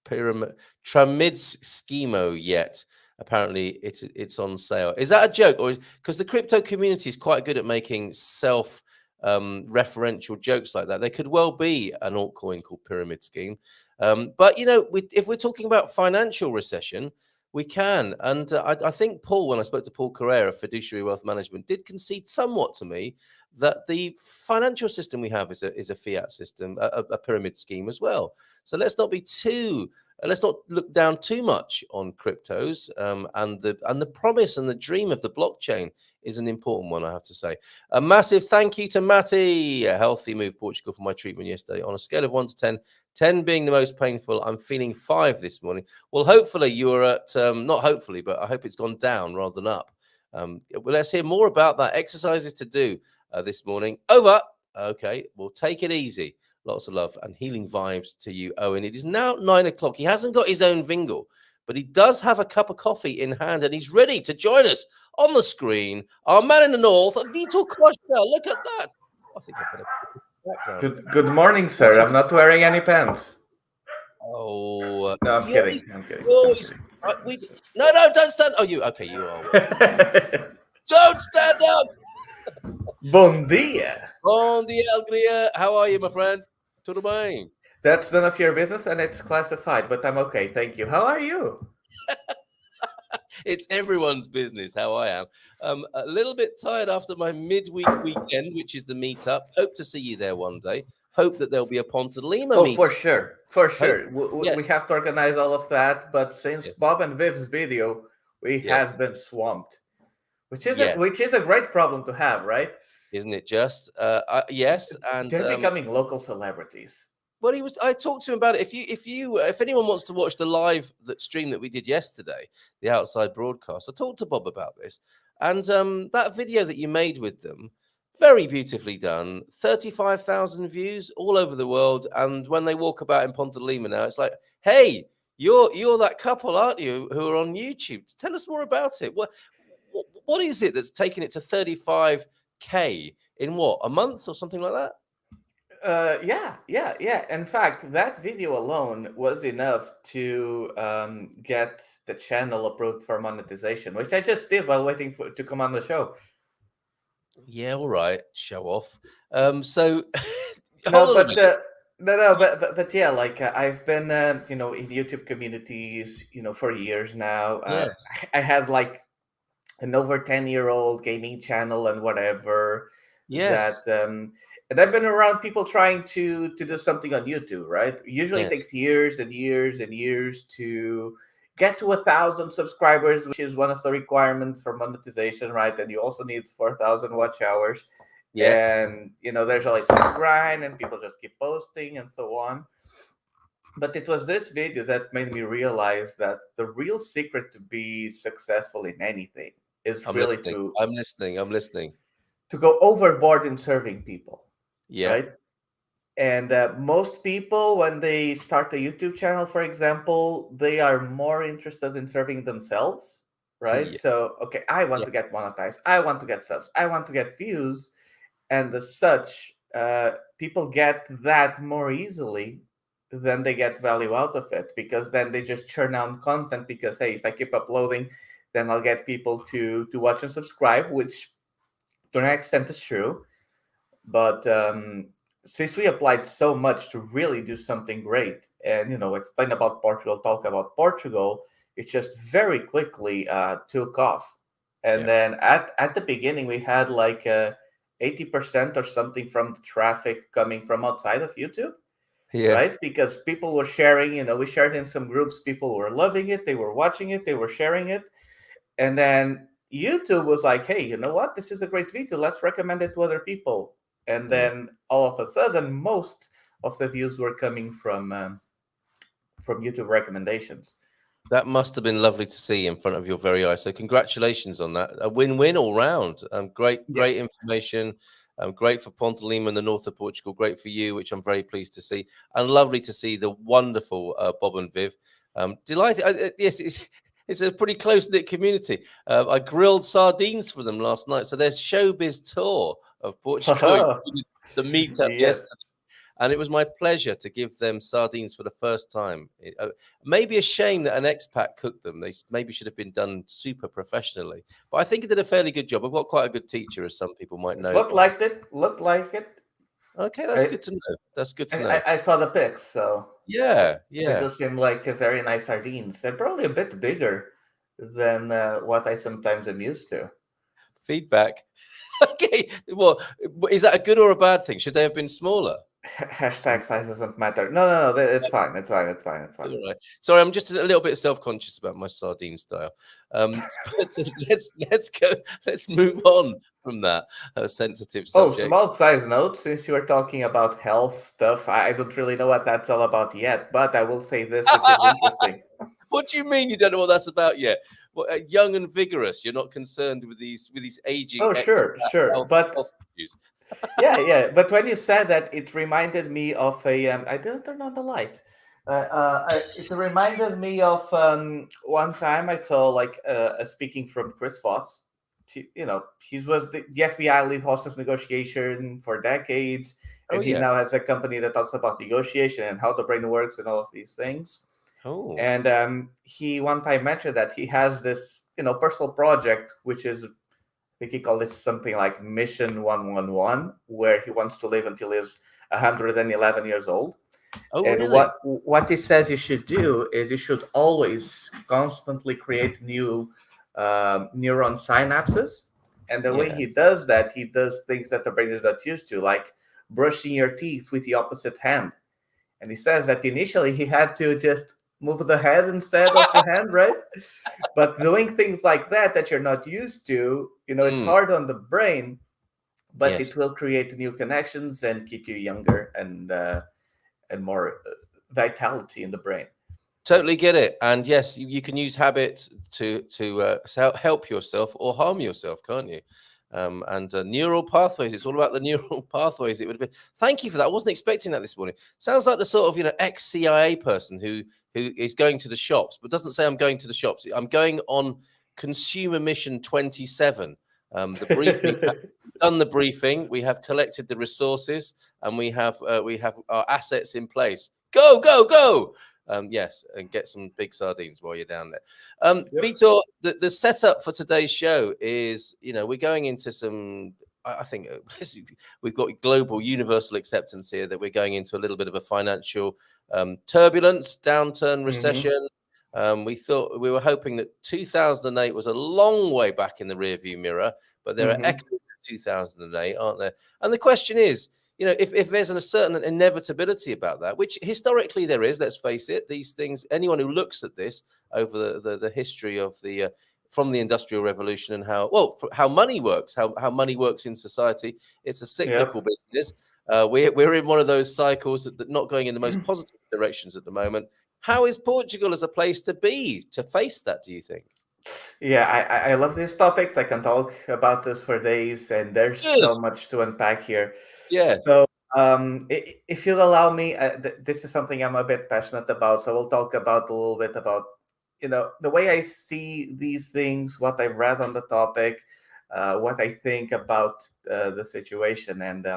Tramid's Schemo yet? Apparently it's on sale. Is that a joke? Or because the crypto community is quite good at making self referential jokes like that. There could well be an altcoin called Pyramid Scheme. But, you know, if we're talking about financial recession, we can. And I think Paul, when I spoke to Paul Carrera, Fiduciary Wealth Management, did concede somewhat to me that the financial system we have is a fiat system, a pyramid scheme as well. So let's not look down too much on cryptos. And the promise and the dream of the blockchain is an important one, I have to say. A massive thank you to Matty. A healthy move, Portugal, for my treatment yesterday. On a scale of 1 to 10, 10 being the most painful, I'm feeling 5 this morning. Well, hopefully you are at, not hopefully, but I hope it's gone down rather than up. Well, let's hear more about that. Exercises to do this morning. Over. Okay, we'll take it easy. Lots of love and healing vibes to you, Owen. It is now 9 o'clock. He hasn't got his own Vingle, but he does have a cup of coffee in hand and he's ready to join us on the screen. Our man in the north, Vitor Costa. Look at that. I think I've got a background. Good morning, sir. I'm not wearing any pants. Oh, No, I'm kidding. I'm kidding. No, don't stand. Oh, you okay? You are. Don't stand up. Bom dia. Bom dia, Alegria. How are you, my friend? Tudo bem? That's none of your business, and it's classified. But I'm okay, thank you. How are you? It's everyone's business how I am. A little bit tired after my midweek weekend, which is the meetup. Hope to see you there one day. Hope that there'll be a Ponte Lima meetup. For sure. We have to organize all of that. But since Bob and Viv's video, we have been swamped, which is a great problem to have, right? Isn't it just? Yes, and they're becoming local celebrities. Well, I talked to him about it. If anyone wants to watch the live stream that we did yesterday, the outside broadcast, I talked to Bob about this, and that video that you made with them, very beautifully done, 35,000 views all over the world. And when they walk about in Ponte Lima now, it's like, hey, you're that couple, aren't you, who are on YouTube? Tell us more about it. What is it that's taking it to 35K in what, a month or something like that? Yeah. In fact, that video alone was enough to get the channel approved for monetization, which I just did while waiting to come on the show. Yeah, all right, show off. So but yeah, like I've been in YouTube communities for years now. Yes. I had like an over 10-year-old gaming channel and whatever. Yes. And I've been around people trying to do something on YouTube, right? Usually it takes years and years and years to get to 1,000 subscribers, which is one of the requirements for monetization, right? And you also need 4,000 watch hours. Yeah. And, there's always this grind and people just keep posting and so on. But it was this video that made me realize that the real secret to be successful in anything is I'm listening. To go overboard in serving people. Yeah. Right. And most people, when they start a YouTube channel, for example, they are more interested in serving themselves. Right. Yes. So, okay, I want to get monetized. I want to get subs. I want to get views. And as such, people get that more easily than they get value out of it, because then they just churn out content because, hey, if I keep uploading, then I'll get people to watch and subscribe, which to an extent is true. But since we applied so much to really do something great and, explain about Portugal, talk about Portugal, it just very quickly took off. And then at the beginning, we had like 80% or something from the traffic coming from outside of YouTube. Yes. Right? Because people were sharing, we shared in some groups, people were loving it, they were watching it, they were sharing it. And then YouTube was like, hey, you know what? This is a great video. Let's recommend it to other people. And then all of a sudden, most of the views were coming from YouTube recommendations. That must have been lovely to see in front of your very eyes. So congratulations on that. A win-win all round. Great information. Great for Ponte Lima in the north of Portugal. Great for you, which I'm very pleased to see. And lovely to see the wonderful Bob and Viv. Delighted. Yes, it's a pretty close-knit community. I grilled sardines for them last night. So there's showbiz tour of Portugal. The meetup yesterday. And it was my pleasure to give them sardines for the first time. Maybe a shame that an expat cooked them. They maybe should have been done super professionally. But I think it did a fairly good job. I've got quite a good teacher, as some people might know. Looked like it. Okay, that's good to know. That's good to know. I saw the pics, so yeah. They just seem like a very nice sardines. They're probably a bit bigger than what I sometimes am used to. Feedback. Okay, well, is that a good or a bad thing? Should they have been smaller? Hashtag size doesn't matter. No, it's fine. It's fine. All right. Sorry, I'm just a little bit self-conscious about my sardine style. But let's move on from that sensitive subject. Oh, small size note, since you were talking about health stuff, I don't really know what that's all about yet, but I will say this, which is interesting. What do you mean you don't know what that's about yet? Well, young and vigorous. You're not concerned with these aging Oh, sure, sure. health issues. Yeah. But when you said that, it reminded me of a. I didn't turn on the light. It reminded me of one time I saw like a speaking from Chris Voss. He was the FBI lead hostage negotiation for decades, Oh and he yeah. now has a company that talks about negotiation and how the brain works and all of these things. Oh. And he one time mentioned that he has this, personal project, which is, I think he called it something like Mission 111, where he wants to live until he's 111 years old. Oh And really? what he says you should do is you should always constantly create new neuron synapses. And the way he Yes. does that, he does things that the brain is not used to, like brushing your teeth with the opposite hand. And he says that initially he had to just move the head instead of the hand, right? But doing things like that you're not used to, it's hard on the brain, but Yes. it will create new connections and keep you younger and more vitality in the brain. Totally get it. And yes, you can use habit to help yourself or harm yourself, can't you? And neural pathways. It's all about the neural pathways. It would be. Thank you for that. I wasn't expecting that this morning. Sounds like the sort of ex-CIA person who is going to the shops, but doesn't say I'm going to the shops. I'm going on consumer mission 27. The briefing. Done the briefing. We have collected the resources, and we have our assets in place. Go, go, go! Yes, and get some big sardines while you're down there. Yep. Vitor, the setup for today's show is, we're going into some, I think we've got global universal acceptance here that we're going into a little bit of a financial turbulence, downturn, recession. We were hoping that 2008 was a long way back in the rearview mirror, but there are echoes of 2008, aren't there? And the question is, if there's a certain inevitability about that, which historically there is, let's face it, these things, anyone who looks at this over the history of from the Industrial Revolution and how money works, how money works in society, it's a cyclical business. We're in one of those cycles that not going in the most positive directions at the moment. How is Portugal as a place to be to face that, do you think? Yeah, I love these topics. I can talk about this for days, and there's so much to unpack here. Yes. So, if you'll allow me, this is something I'm a bit passionate about. So we'll talk about a little bit about, the way I see these things, what I've read on the topic, what I think about the situation. And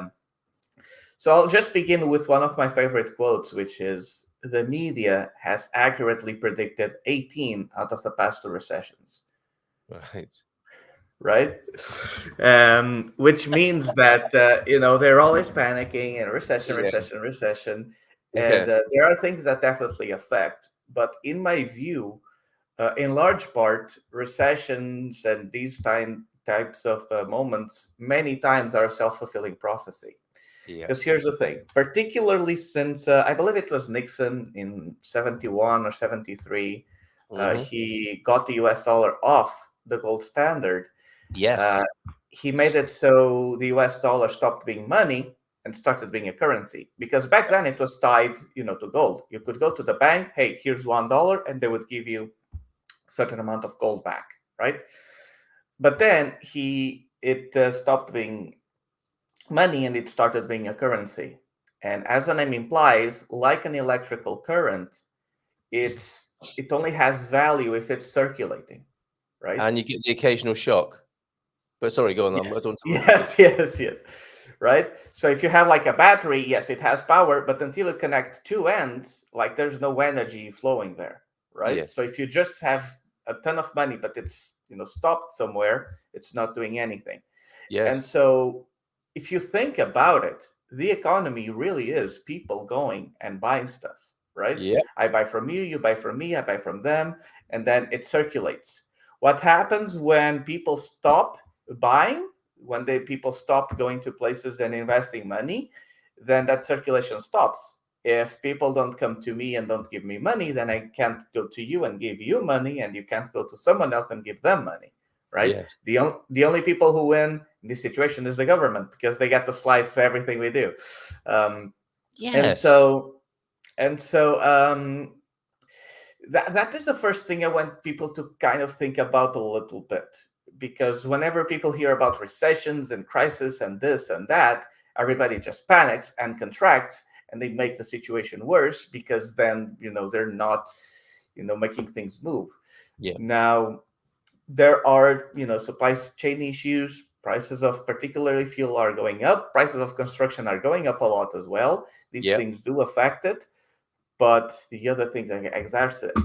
so I'll just begin with one of my favorite quotes, which is, "The media has accurately predicted 18 out of the past 2 recessions." Right? Which means that, they're always panicking and recession. And there are things that definitely affect. But in my view, in large part, recessions and these types of moments many times are a self-fulfilling prophecy. Because here's the thing, particularly since I believe it was Nixon in 71 or 73, he got the US dollar off the gold standard. Yes. He made it so the US dollar stopped being money and started being a currency. Because back then it was tied, to gold. You could go to the bank, hey, here's $1, and they would give you a certain amount of gold back, right? But then it stopped being money and it started being a currency. And as the name implies, like an electrical current, it only has value if it's circulating, right? And you get the occasional shock. But sorry, go on. Yes. Right? So if you have like a battery, yes, it has power, but until you connect 2 ends, like there's no energy flowing there, right? Yes. So if you just have a ton of money, but it's stopped somewhere, it's not doing anything. Yes. And so if you think about it, the economy really is people going and buying stuff, right? Yeah. I buy from you, you buy from me, I buy from them, and then it circulates. What happens when people stop buying, when people stop going to places and investing money, then that circulation stops. If people don't come to me and don't give me money, then I can't go to you and give you money, and you can't go to someone else and give them money, right? Yes. The only people who win in this situation is the government, because they get to slice everything we do. Yes. And so that is the first thing I want people to kind of think about a little bit, because whenever people hear about recessions and crisis and this and that, everybody just panics and contracts, and they make the situation worse, because then they're not making things move. Yeah. Now there are supply chain issues. Prices of particularly fuel are going up. Prices of construction are going up a lot as well. These Yeah. things do affect it, but the other things are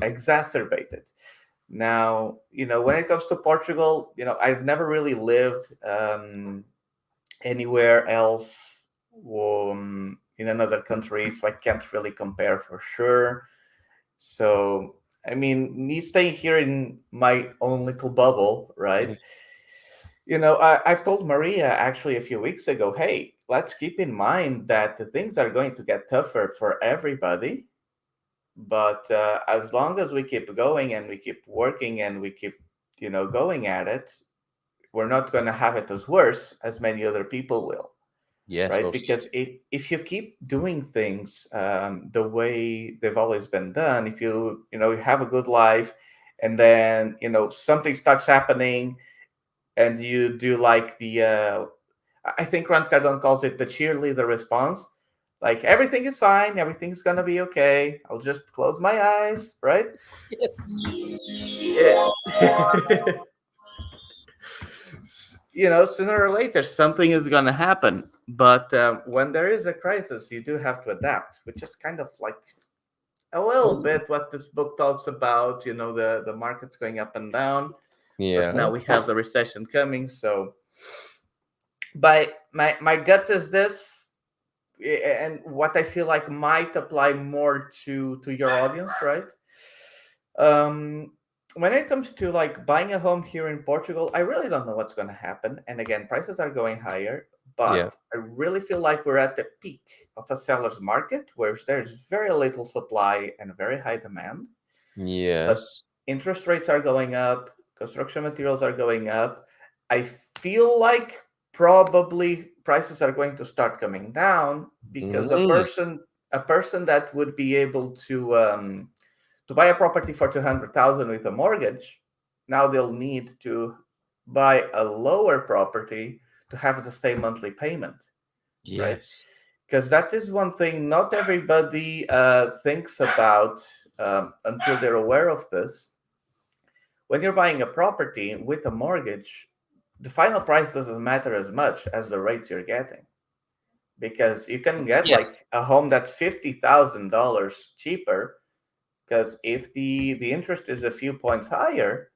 exacerbated. Now, when it comes to Portugal, I've never really lived anywhere else in another country, so I can't really compare for sure. So, I mean, me staying here in my own little bubble, right? I've told Maria actually a few weeks ago, hey, let's keep in mind that the things are going to get tougher for everybody. But as long as we keep going and we keep working and we keep, going at it, we're not going to have it as worse as many other people will, Yes. right? Well, Because if you keep doing things the way they've always been done, if you have a good life, and then something starts happening, and you do like I think Grant Cardone calls it the cheerleader response. Like, everything is fine, everything's gonna be okay. I'll just close my eyes, right? Yeah. Sooner or later, something is gonna happen. But when there is a crisis, you do have to adapt, which is kind of like a little bit what this book talks about. The market's going up and down, but yeah. now we have the recession coming. So, by my gut is this, and what I feel like might apply more to your audience, right? Um, when it comes to like buying a home here in Portugal, I really don't know what's going to happen. And again, prices are going higher, Yeah. but I really feel like we're at the peak of a seller's market where there's very little supply and very high demand. But Yes. interest rates are going up, construction materials are going up. I feel like probably prices are going to start coming down, because a Mm. person that would be able to buy a property for 200,000 with a mortgage, now they'll need to buy a lower property to have the same monthly payment, right? Yes. Because that is one thing not everybody thinks about until they're aware of this. When you're buying a property with a mortgage, the final price doesn't matter as much as the rates you're getting, because you can get Yes. like a home that's $50,000 cheaper, because if the interest is a few points higher,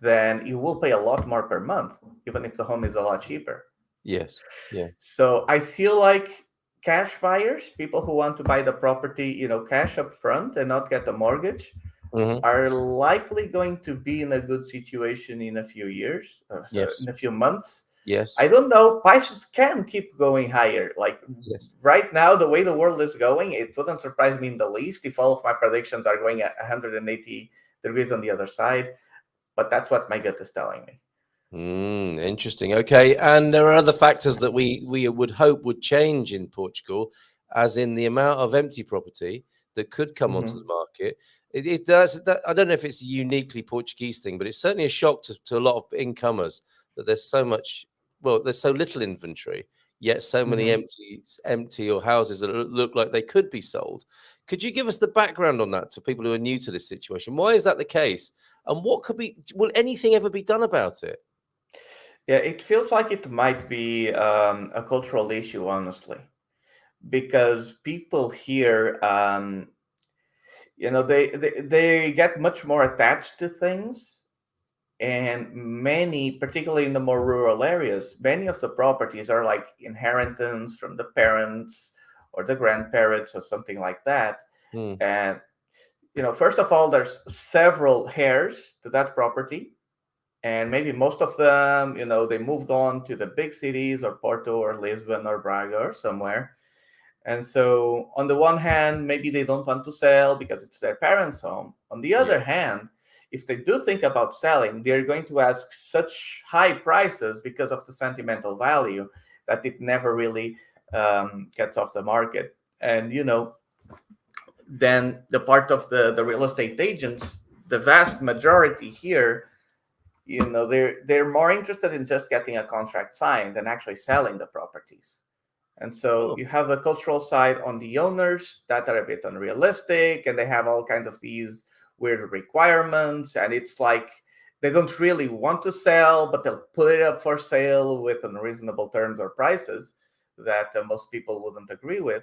then you will pay a lot more per month, even if the home is a lot cheaper. Yes. Yeah. So I feel like cash buyers, people who want to buy the property, cash up front and not get a mortgage, Hmm. are likely going to be in a good situation in a few years, Yes. in a few months. Yes. I don't know. Prices can keep going higher. Like Yes. right now, the way the world is going, it wouldn't surprise me in the least if all of my predictions are going at 180 degrees on the other side. But that's what my gut is telling me. Interesting. Okay, and there are other factors that we would hope would change in Portugal, as in the amount of empty property that could come onto the Hmm. market. It does. I don't know if it's a uniquely Portuguese thing, but it's certainly a shock to a lot of incomers that there's so much. Well, there's so little inventory, yet so many Hmm. empty or houses that look like they could be sold. Could you give us the background on that to people who are new to this situation? Why is that the case? And what could be? Will anything ever be done about it? Yeah, it feels like it might be a cultural issue, honestly, because people here, they get much more attached to things. And many, particularly in the more rural areas, many of the properties are like inheritance from the parents or the grandparents or something like that. Hmm. And first of all, there's several heirs to that property, and maybe most of them, they moved on to the big cities, or Porto or Lisbon or Braga or somewhere. And so, on the one hand, maybe they don't want to sell because it's their parents' home. On the Yeah. other hand, if they do think about selling, they're going to ask such high prices because of the sentimental value that it never really gets off the market. And, then the part of the real estate agents, the vast majority here, they're more interested in just getting a contract signed than actually selling the properties. And so you have the cultural side on the owners that are a bit unrealistic, and they have all kinds of these weird requirements. And it's like they don't really want to sell, but they'll put it up for sale with unreasonable terms or prices that most people wouldn't agree with.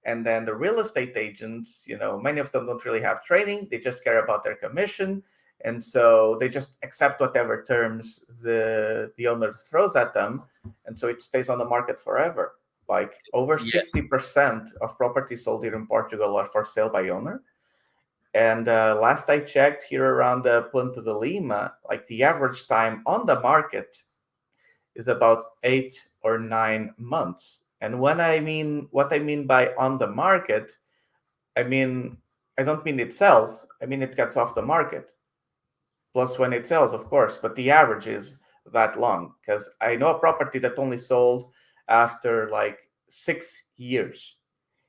And then the real estate agents, many of them don't really have training. They just care about their commission. And so they just accept whatever terms the owner throws at them. And so it stays on the market forever. Like over 60% of properties sold here in Portugal are for sale by owner. And last I checked here around Ponte de Lima, like the average time on the market is about 8 or 9 months. And what I mean by on the market, I don't mean it sells. I mean it gets off the market. Plus when it sells, of course, but the average is that long. Because I know a property that only sold after like 6 years.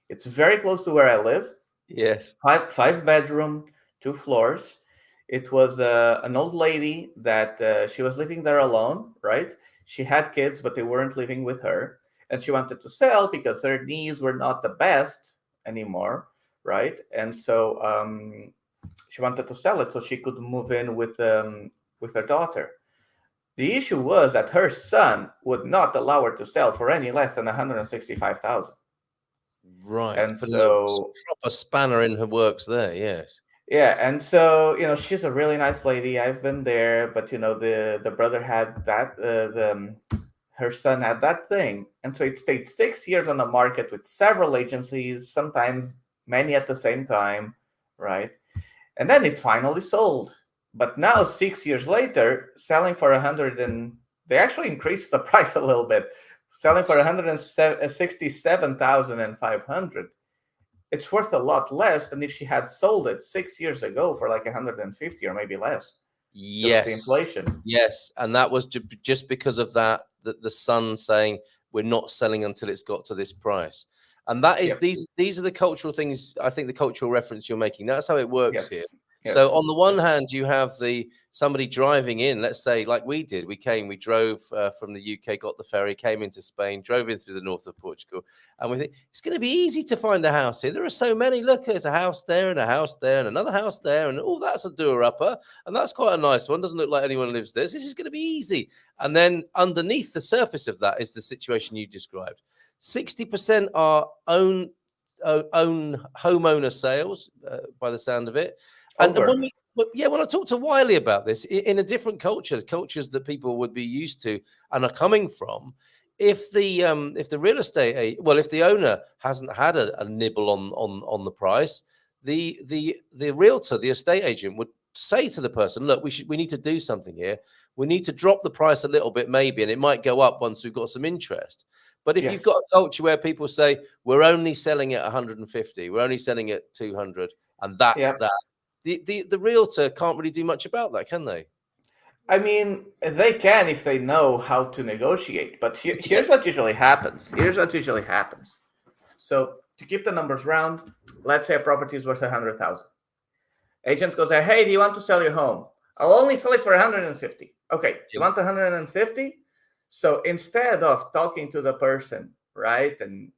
It's very close to where I live. Yes. Five bedroom, 2 floors. It was an old lady that she was living there alone, right? She had kids, but they weren't living with her. And she wanted to sell because her knees were not the best anymore, right? And so she wanted to sell it so she could move in with her daughter. The issue was that her son would not allow her to sell for any less than 165,000. Right. And Putting so a proper spanner in her works there. Yes. yeah, and so she's a really nice lady. I've been there, but the brother had that her son had that thing, and so it stayed 6 years on the market with several agencies, sometimes many at the same time, right? And then it finally sold. But now 6 years later, selling for 100 and they actually increased the price a little bit, selling for 167,500. It's worth a lot less than if she had sold it 6 years ago for like 150 or maybe less. Yes. The inflation. Yes. And that was just because of that, the son saying we're not selling until it's got to this price. And that is these are the cultural things. I think the cultural reference you're making. That's how it works here. Yes. So on the one hand, you have somebody driving in, let's say like we did. We drove from the UK, got the ferry, came into Spain, drove in through the north of Portugal. And we think it's going to be easy to find a house here. There are so many. Look, there's a house there and a house there and another house there. And that's a doer-upper. And that's quite a nice one. Doesn't look like anyone lives there. This is going to be easy. And then underneath the surface of that is the situation you described. 60% are own homeowner sales by the sound of it. And when I talked to Wiley about this, in a different cultures that people would be used to and are coming from, if the real estate, if the owner hasn't had a nibble on the price, the realtor, the estate agent would say to the person, look, we need to do something here. We need to drop the price a little bit maybe, and it might go up once we've got some interest. But if you've got a culture where people say we're only selling at 150, we're only selling at 200, and that's that. The realtor can't really do much about that, can they? I mean, they can if they know how to negotiate. But here's what usually happens. So to keep the numbers round, let's say a property is worth 100,000. Agent goes there, hey, do you want to sell your home? I'll only sell it for 150. Okay, you want 150? So instead of talking to the person, right, and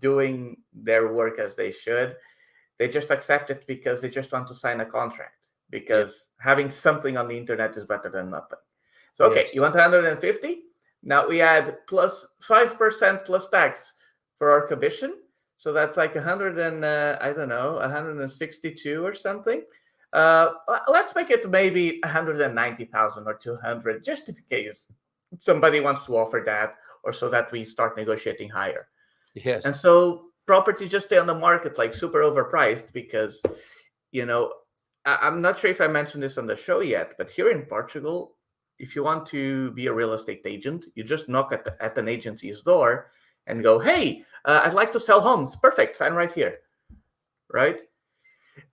doing their work as they should, they just accept it because they just want to sign a contract, because having something on the internet is better than nothing. So, okay, you want 150? Now we add plus 5% plus tax for our commission. So that's like 162 or something. Let's make it maybe 190,000 or 200, just in case somebody wants to offer that, or so that we start negotiating higher. Yes. And so property just stay on the market like super overpriced because, I'm not sure if I mentioned this on the show yet, but here in Portugal, if you want to be a real estate agent, you just knock at an agency's door and go, hey, I'd like to sell homes. Perfect. Sign right here. Right?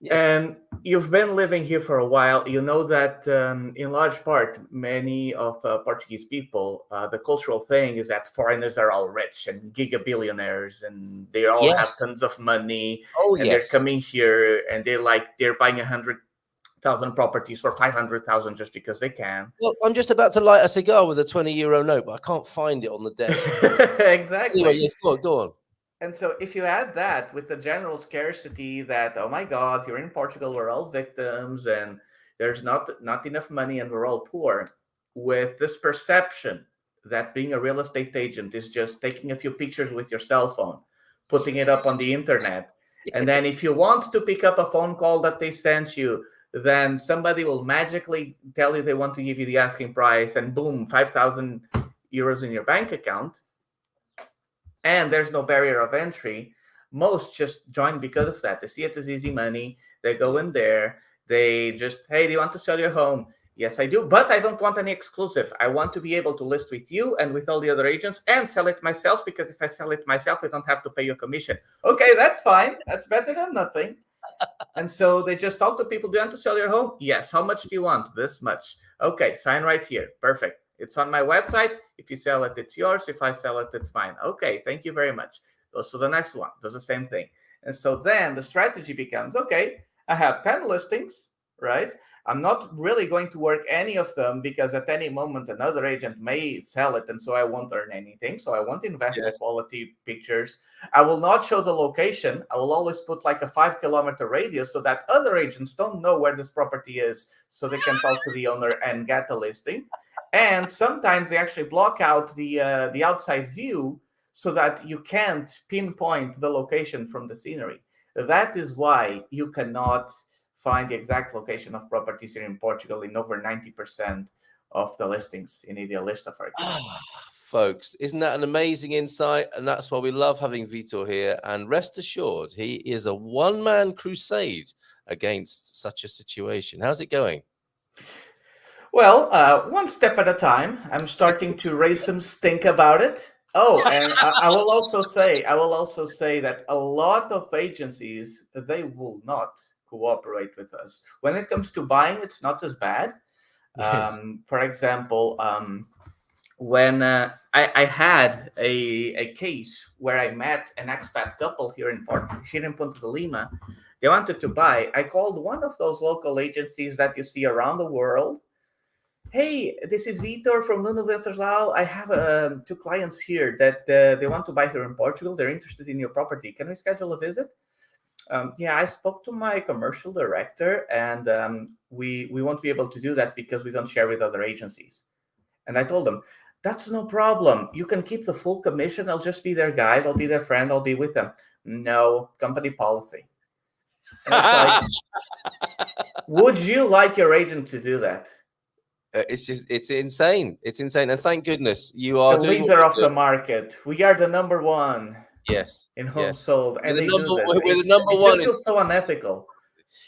Yeah. And you've been living here for a while. You know that in large part, many of Portuguese people, the cultural thing is that foreigners are all rich and gigabillionaires, and they all have Yes. tons of money, Oh, and they're yes. coming here and they're buying 100,000 properties for 500,000 just because they can. Well, I'm just about to light a cigar with a 20-euro note, but I can't find it on the desk. Exactly. Anyway, yes, go on. And so if you add that with the general scarcity that, oh my God, here in Portugal, we're all victims and there's not enough money and we're all poor, with this perception that being a real estate agent is just taking a few pictures with your cell phone, putting it up on the internet. And then if you want to pick up a phone call that they sent you, then somebody will magically tell you they want to give you the asking price and boom, 5,000 euros in your bank account. And there's no barrier of entry. Most just join because of that. They see it as easy money. They go in there. They just, hey, do you want to sell your home? Yes, I do, but I don't want any exclusive. I want to be able to list with you and with all the other agents and sell it myself, because if I sell it myself, I don't have to pay your commission. Okay, that's fine. That's better than nothing. And so they just talk to people. Do you want to sell your home? Yes. How much do you want? This much. Okay, sign right here. Perfect. It's on my website. If you sell it, it's yours. If I sell it, it's fine. Okay, thank you very much. Goes to the next one. Does the same thing. And so then the strategy becomes, okay, I have 10 listings, right? I'm not really going to work any of them because at any moment another agent may sell it, and so I won't earn anything. So I won't invest in quality pictures. I will not show the location. I will always put like a 5-kilometer radius so that other agents don't know where this property is, so they can talk to the owner and get the listing. And sometimes they actually block out the outside view so that you can't pinpoint the location from the scenery. That is why you cannot find the exact location of properties here in Portugal in over 90% of the listings in Idealista, for example. Folks, isn't that an amazing insight? And that's why we love having Vitor here. And rest assured, he is a one-man crusade against such a situation. How's it going? Well, one step at a time. I'm starting to raise some stink about it. Oh, and I will also say that a lot of agencies, they will not cooperate with us. When it comes to buying, it's not as bad. Yes. For example, when I had a case where I met an expat couple here in Ponte de Lima, they wanted to buy. I called one of those local agencies that you see around the world. Hey, this is Vitor from North of Portugal. I have 2 clients here that they want to buy here in Portugal. They're interested in your property. Can we schedule a visit? Yeah, I spoke to my commercial director, and we won't be able to do that because we don't share with other agencies. And I told them, that's no problem. You can keep the full commission. I'll just be their guide. I'll be their friend. I'll be with them. No, company policy. And it's like, would you like your agent to do that? It's insane. It's insane. And thank goodness you are the doing leader of the market. We are the number one. Yes. In homes sold. And they do this. We're the number it one. just feels so unethical.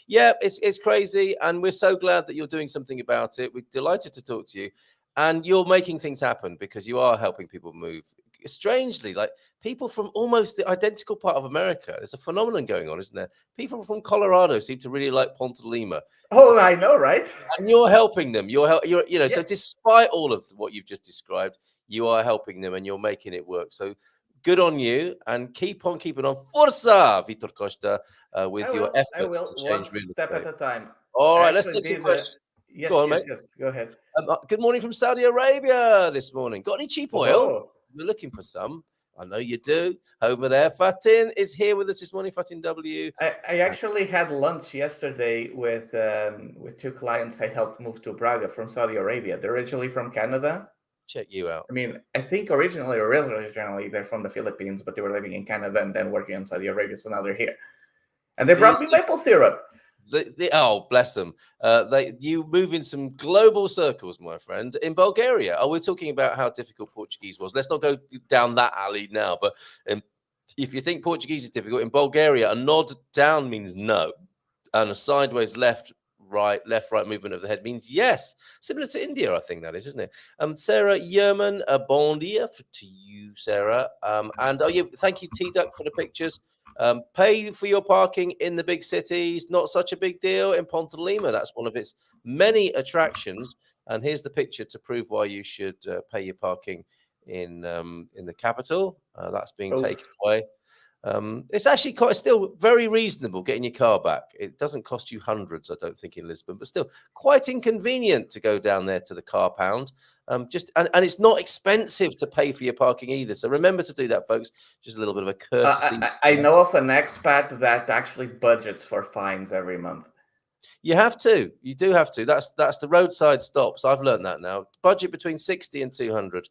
Yeah, it's crazy. And we're so glad that you're doing something about it. We're delighted to talk to you. And you're making things happen because you are helping people move. Strangely, like people from almost the identical part of America. There's a phenomenon going on, isn't there? People from Colorado seem to really like Ponte de Lima. Oh, I know, right? And you're helping them. You're Yes. So despite all of what you've just described, you are helping them and you're making it work. So good on you, and keep on keeping on. Forza, Vitor Costa, with your efforts to change real estate. One step at a time. All right, let's take some questions. Yes, Go on, yes, mate. yes. Go ahead. Good morning from Saudi Arabia this morning. Got any cheap oil? Oh. We're looking for some. I know you do. Over there, Fatin is here with us this morning. Fatin W. I actually had lunch yesterday with 2 clients I helped move to Braga from Saudi Arabia. They're originally from Canada. Check you out. I mean, I think originally they're from the Philippines, but they were living in Canada and then working in Saudi Arabia, so now they're here. And they brought me maple syrup. Oh, bless them. You move in some global circles, my friend. In Bulgaria, we're talking about how difficult Portuguese was. Let's not go down that alley now. But if you think Portuguese is difficult, in Bulgaria, a nod down means no. And a sideways left, right movement of the head means yes. Similar to India, I think that is, isn't it? Sarah Yerman, bon dia to you, Sarah. And thank you, T-Duck, for the pictures. Pay for your parking in the big cities, not such a big deal. In Ponte Lima, that's one of its many attractions. And here's the picture to prove why you should pay your parking in the capital. That's being taken away. It's actually still very reasonable getting your car back. It doesn't cost you hundreds, I don't think, in Lisbon, but still quite inconvenient to go down there to the car pound. And it's not expensive to pay for your parking either. So remember to do that, folks. Just a little bit of a courtesy. I know of an expat that actually budgets for fines every month. You have to. You do have to. That's the roadside stops. I've learned that now. Budget between 60 and 200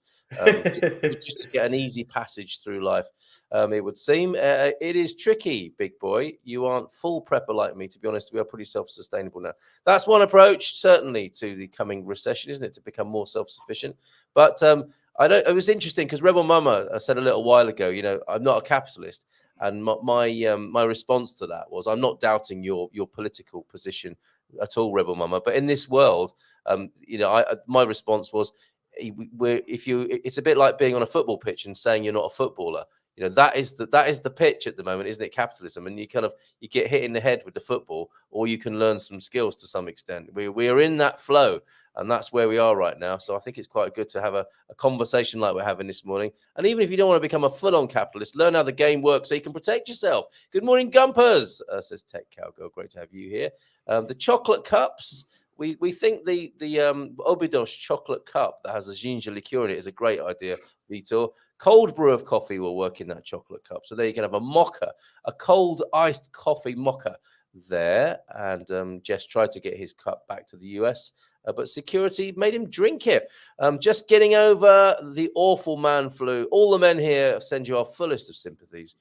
just to get an easy passage through life. It would seem it is tricky, big boy. You aren't full prepper like me, to be honest. We are pretty self-sustainable now. That's one approach, certainly, to the coming recession, isn't it? To become more self-sufficient. But it was interesting because Rebel Mama said a little while ago, I'm not a capitalist. And my response to that was, I'm not doubting your political position at all, Rebel Mama. But in this world, my response was, it's a bit like being on a football pitch and saying you're not a footballer. That is the pitch at the moment, isn't it? Capitalism, and you get hit in the head with the football, or you can learn some skills to some extent. We are in that flow, and that's where we are right now. So I think it's quite good to have a conversation like we're having this morning. And even if you don't want to become a full-on capitalist, learn how the game works so you can protect yourself. Good morning, Gumpers, says Tech Cowgirl. Great to have you here. The chocolate cups. We think the Obidos chocolate cup that has a ginger liqueur in it is a great idea, Vitor. Cold brew of coffee will work in that chocolate cup. So there you can have a mocha, a cold iced coffee mocha there. And Jess tried to get his cup back to the US, but security made him drink it. Just getting over the awful man flu. All the men here send you our fullest of sympathies,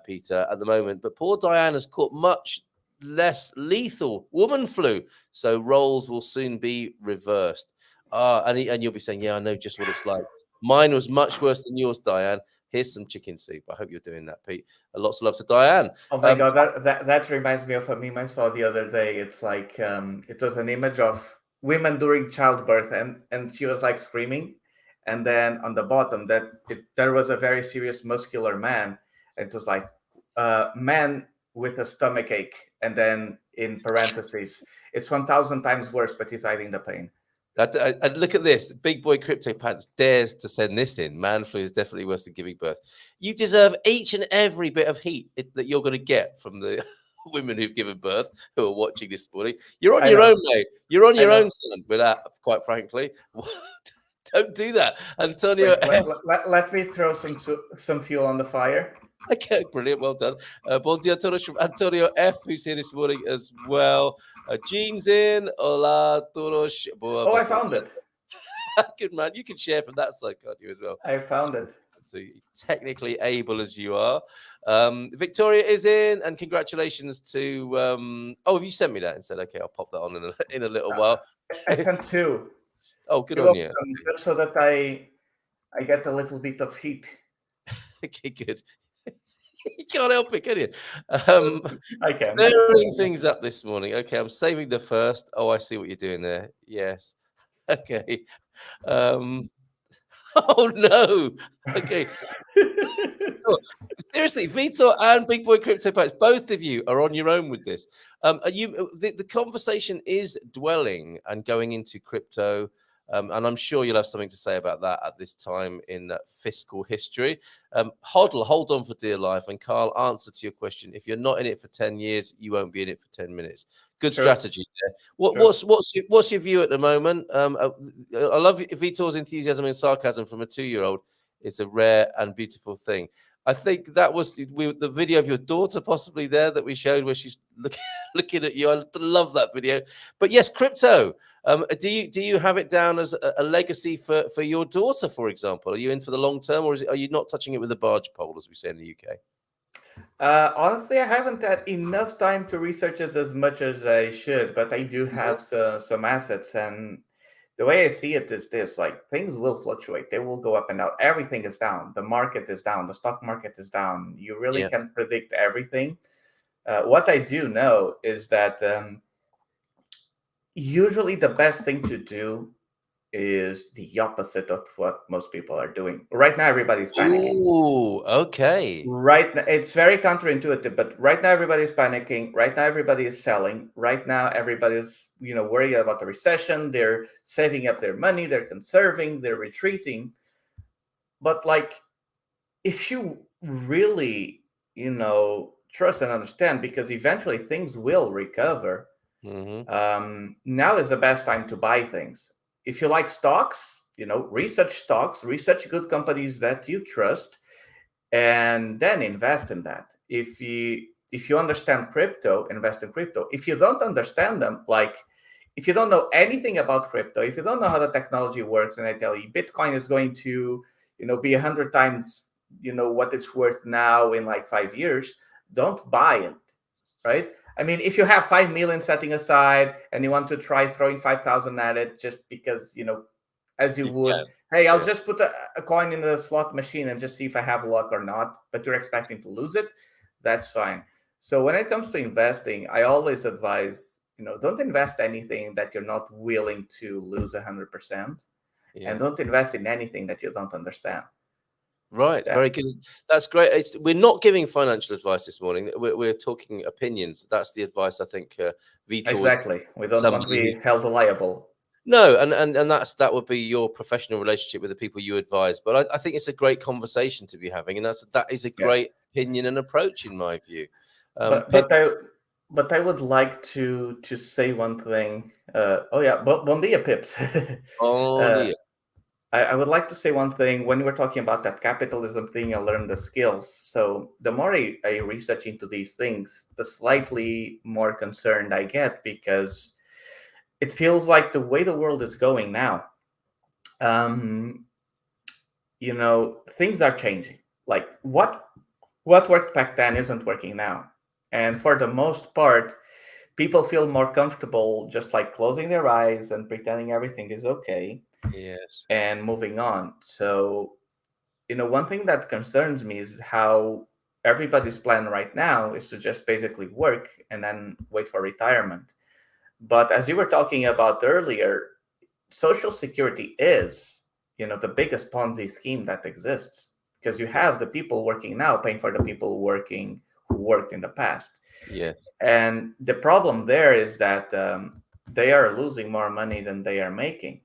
Peter, at the moment. But poor Diane has caught much less lethal woman flu. So roles will soon be reversed. And you'll be saying, yeah, I know just what it's like. Mine was much worse than yours, Diane. Here's some chicken soup. I hope you're doing that, Pete. Lots of love to Diane. Oh my God, that reminds me of a meme I saw the other day. It's like it was an image of women during childbirth, and she was like screaming, and then on the bottom there was a very serious muscular man, and it was like man with a stomach ache, and then in parentheses, it's 1,000 times worse, but he's hiding the pain. And look at this. Big boy Crypto Pants dares to send this in. Man flu is definitely worse than giving birth. You deserve each and every bit of heat that you're going to get from the women who've given birth who are watching this morning. You're on your own, mate. You're on your own, son, with that, quite frankly. Don't do that. Antonio. Let me throw some fuel on the fire. Okay, brilliant. Well done. Bon dia todos from Antonio F, who's here this morning as well. Jean's in. Hola todos. Oh, I found it. Good man. You can share from that side, can't you, as well? I found it. So technically able as you are. Victoria is in, and congratulations to. Have you sent me that and said, okay, I'll pop that on in a little while. I sent two. Oh, good on you. Just so that I get a little bit of heat. Okay, good. You can't help it, can you? I can. Stirring things up this morning. Okay, I'm saving the first. Oh, I see what you're doing there. Yes. Okay. Oh no. Okay. Oh, seriously, Vitor and Big Boy Crypto Packs, both of you are on your own with this. The conversation is dwelling and going into crypto. And I'm sure you'll have something to say about that at this time in fiscal history. Hoddle, hold on for dear life. And Carl, answer to your question. If you're not in it for 10 years, you won't be in it for 10 minutes. Good strategy there. What's your view at the moment? I love Vitor's enthusiasm and sarcasm from a 2-year-old. It's a rare and beautiful thing. I think that was the video of your daughter possibly there that we showed where she's looking at you. I love that video. But yes, crypto. Do you have it down as a legacy for your daughter, for example? Are you in for the long term, or are you not touching it with a barge pole, as we say in the UK? Honestly, I haven't had enough time to research it as much as I should, but I do have some assets. And the way I see it is this: like, things will fluctuate. They will go up and down. Everything is down. The market is down. The stock market is down. You really can't predict everything. What I do know is that usually the best thing to do is the opposite of what most people are doing. Right now, everybody's panicking. Ooh, okay. Right now, it's very counterintuitive, but right now everybody's panicking. Right now, everybody is selling. Right now, everybody's worried about the recession. They're saving up their money. They're conserving. They're retreating. But like, if you really, trust and understand, because eventually things will recover. Now is the best time to buy things. If you like stocks, research good companies that you trust, and then invest in that. If you understand crypto, invest in crypto. If you don't understand them, like if you don't know anything about crypto, if you don't know how the technology works, and I tell you Bitcoin is going to be 100 times what it's worth now in like 5 years, don't buy it, right? I mean, if you have 5 million setting aside and you want to try throwing 5,000 at it just because as you would, hey, I'll just put a coin in the slot machine and just see if I have luck or not, but you're expecting to lose it, that's fine. So when it comes to investing, I always advise, don't invest anything that you're not willing to lose 100%, and don't invest in anything that you don't understand. Right, very good. That's great. We're not giving financial advice this morning. We're talking opinions. That's the advice I think Vitor. Exactly. We don't want to be held liable. No, and that would be your professional relationship with the people you advise. But I think it's a great conversation to be having, and that is a great opinion and approach in my view. But I would like to say one thing. Bon dia, Pips. I would like to say one thing. When we were talking about that capitalism thing, I learned the skills. So the more I research into these things, the slightly more concerned I get, because it feels like the way the world is going now, things are changing. Like what worked back then isn't working now. And for the most part, people feel more comfortable just like closing their eyes and pretending everything is okay. Yes. And moving on. So, one thing that concerns me is how everybody's plan right now is to just basically work and then wait for retirement. But as you were talking about earlier, Social Security is, the biggest Ponzi scheme that exists, because you have the people working now paying for the people who worked in the past. Yes. And the problem there is that they are losing more money than they are making.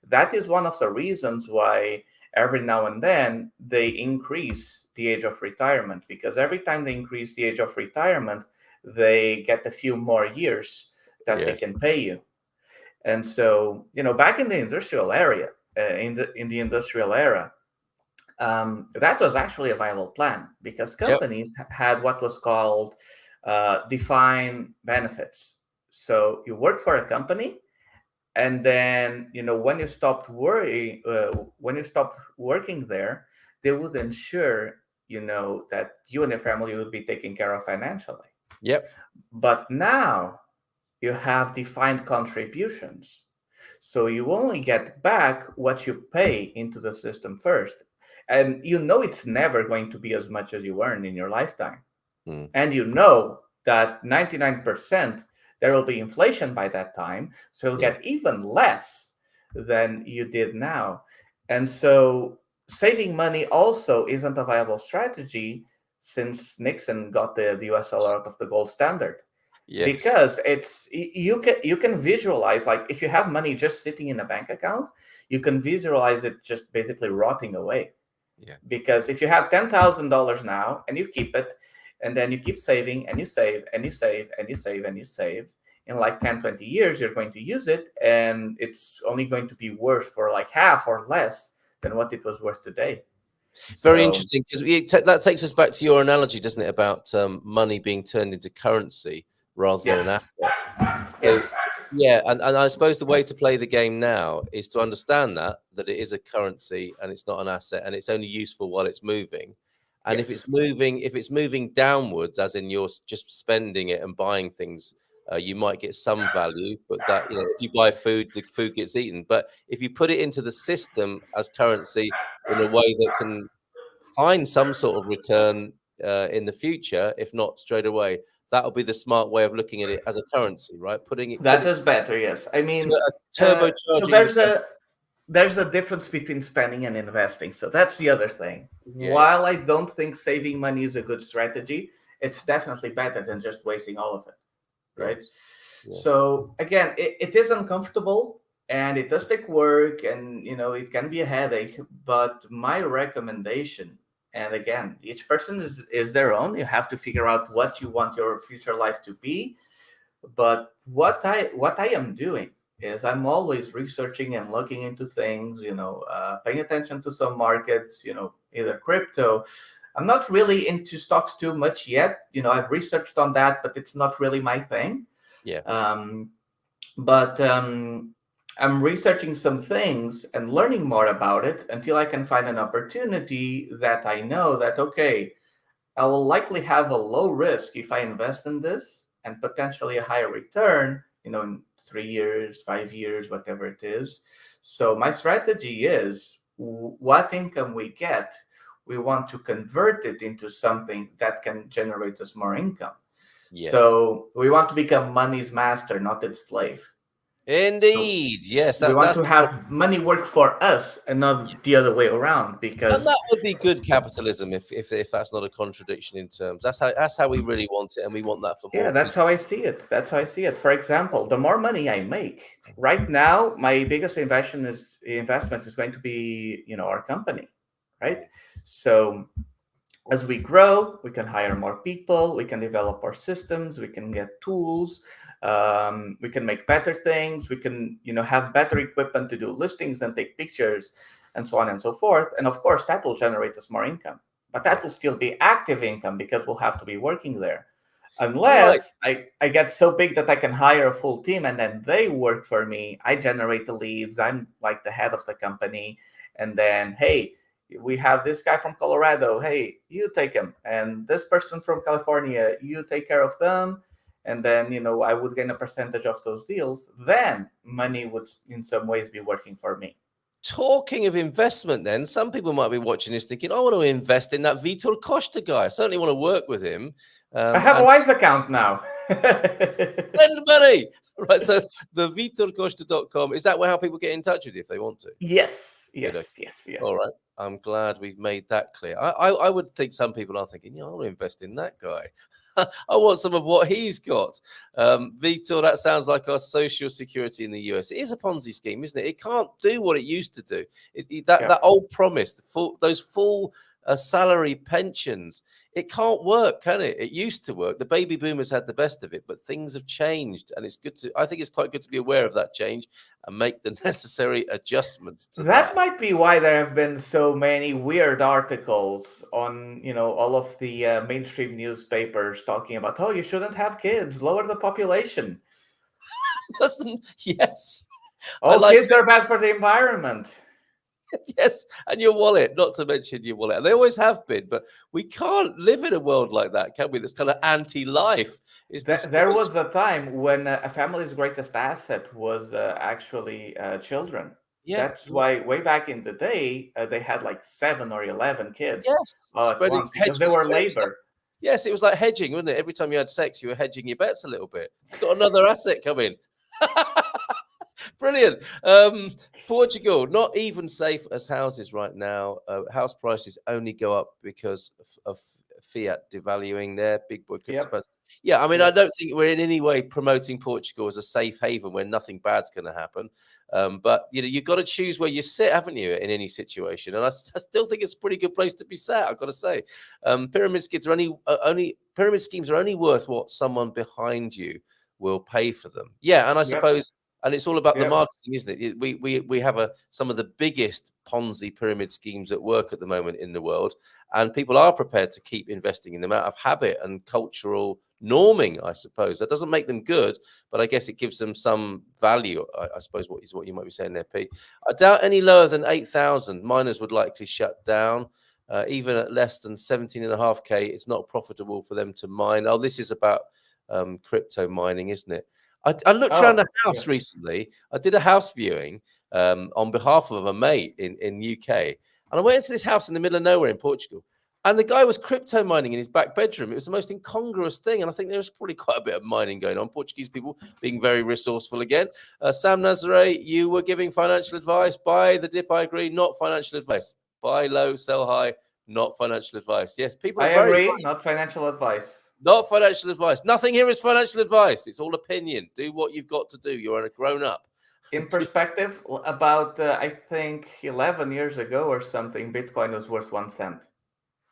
That is one of the reasons why every now and then they increase the age of retirement, because every time they increase the age of retirement, they get a few more years that they can pay you. And so, back in the industrial area, in the industrial era, that was actually a viable plan, because companies had what was called defined benefits. So you worked for a company, and then when you stopped working there, they would ensure that you and your family would be taken care of financially. But now you have defined contributions, so you only get back what you pay into the system first, and it's never going to be as much as you earn in your lifetime. And that 99% there will be inflation by that time, so you'll get even less than you did now. And so saving money also isn't a viable strategy since Nixon got the US dollar out of the gold standard. Because it's you can visualize, like if you have money just sitting in a bank account, you can visualize it just basically rotting away. Because if you have $10,000 now and you keep it, and then you keep saving and you save and you save and you save and you save, in like 10-20 years you're going to use it, and it's only going to be worth for like half or less than what it was worth today. Very interesting, because that takes us back to your analogy, doesn't it, about money being turned into currency rather than an asset. And I suppose the way to play the game now is to understand that it is a currency and it's not an asset, and it's only useful while it's moving. And if it's moving downwards, as in you're just spending it and buying things, you might get some value, but that if you buy food, the food gets eaten. But if you put it into the system as currency in a way that can find some sort of return in the future, if not straight away, that'll be the smart way of looking at it as a currency, right? That is better, yes. I mean, turbocharging. So there's a difference between spending and investing. So that's the other thing. Yeah, While I don't think saving money is a good strategy, it's definitely better than just wasting all of it, right? yes, yeah, So again, it is uncomfortable and it does take work, and it can be a headache. But my recommendation, and again, each person is their own. You have to figure out what you want your future life to be. But what I am doing is I'm always researching and looking into things, paying attention to some markets, either crypto. I'm not really into stocks too much yet. I've researched on that, but it's not really my thing. yeah, um, but I'm researching some things and learning more about it until I can find an opportunity that I know that, okay, I will likely have a low risk if I invest in this, and potentially a higher return, in 3 years, 5 years, whatever it is. So my strategy is, what income we get, we want to convert it into something that can generate us more income. yes. So we want to become money's master, not its slave. So Indeed, yes. we want That's to have money work for us and not the other way around, and that because would be good capitalism if that's not a contradiction in terms. That's how we really want it, and we want that for yeah, more that's people. how I see it. That's how I see it. For example, the more money I make right now, my biggest investment is going to be, our company, right? So as we grow, we can hire more people, we can develop our systems, we can get tools, we can make better things, we can, have better equipment to do listings and take pictures, and so on and so forth. And of course, that will generate us more income, but that Yeah, will still be active income because we'll have to be working there. right. Unless I get so big that I can hire a full team and then they work for me. I generate the leads. I'm like the head of the company. And then, hey, we have this guy from Colorado. Hey, you take him. And this person from California, you take care of them. And then, I would gain a percentage of those deals. Then money would, in some ways, be working for me. Talking of investment, then some people might be watching this thinking, "I want to invest in that Vitor Costa guy. I certainly want to work with him." I have a And Wise account now. spend money, right? So the vitorcosta.com, is that how people get in touch with you if they want to? Yes, Good, okay. yes, yes, All yes. right. I'm glad we've made that clear. I would think some people are thinking, I want to invest in that guy. I want some of what he's got. Vitor, that sounds like our social security in the US. It is a Ponzi scheme, isn't it? It can't do what it used to do. Yeah. That old promise, those full salary pensions, it can't work, can it? It used to work. The baby boomers had the best of it, but things have changed, and I think it's quite good to be aware of that change and make the necessary adjustments to That that. might be why there have been so many weird articles on, all of the mainstream newspapers talking about, oh, you shouldn't have kids, lower the population. Yes, I Oh, like kids are bad for the environment. yes, and your wallet, not to mention your wallet. And they always have been, but we can't live in a world like that, can we? This kind of anti-life is There disgraceful. was a time when a family's greatest asset was actually children. Yeah, That's why way back in the day, they had like 7 or 11 kids yes, all at spreading once because hedge they the were spread. labor. Yes, it was like hedging, wasn't it? Every time you had sex, you were hedging your bets a little bit. You've got another asset coming. Brilliant. Portugal, not even safe as houses right now. House prices only go up because of fiat devaluing their big boy Yep. cryptocurrency. Yeah, I mean, I Yep. don't think we're in any way promoting Portugal as a safe haven where nothing bad's going to happen. But you've got to choose where you sit, haven't you, in any situation? And I still think it's a pretty good place to be sat. I've got to say, pyramid schemes are only worth what someone behind you will pay for them. Yeah, and I Yep. suppose. And it's all about the Yep. marketing, isn't it? We have some of the biggest Ponzi pyramid schemes at work at the moment in the world, and people are prepared to keep investing in them out of habit and cultural norming, I suppose. That doesn't make them good, but I guess it gives them some value, I suppose, what you might be saying there, Pete. I doubt any lower than 8,000 miners would likely shut down. Even at less than 17.5K, it's not profitable for them to mine. Oh, this is about crypto mining, isn't it? I looked around a Oh, yeah. house recently. I did a house viewing on behalf of a mate in UK, and I went into this house in the middle of nowhere in Portugal. And the guy was crypto mining in his back bedroom. It was the most incongruous thing. And I think there's probably quite a bit of mining going on. Portuguese people being very resourceful again. Sam Nazare, you were giving financial advice. Buy the dip, I agree. Not financial advice. Buy low, sell high. Not financial advice. Yes, people are I very agree. right. Not financial advice. Not financial advice. Nothing here is financial advice. It's all opinion. Do what you've got to do. You're a grown up. In perspective, about I think 11 years ago or something, Bitcoin was worth 1 cent.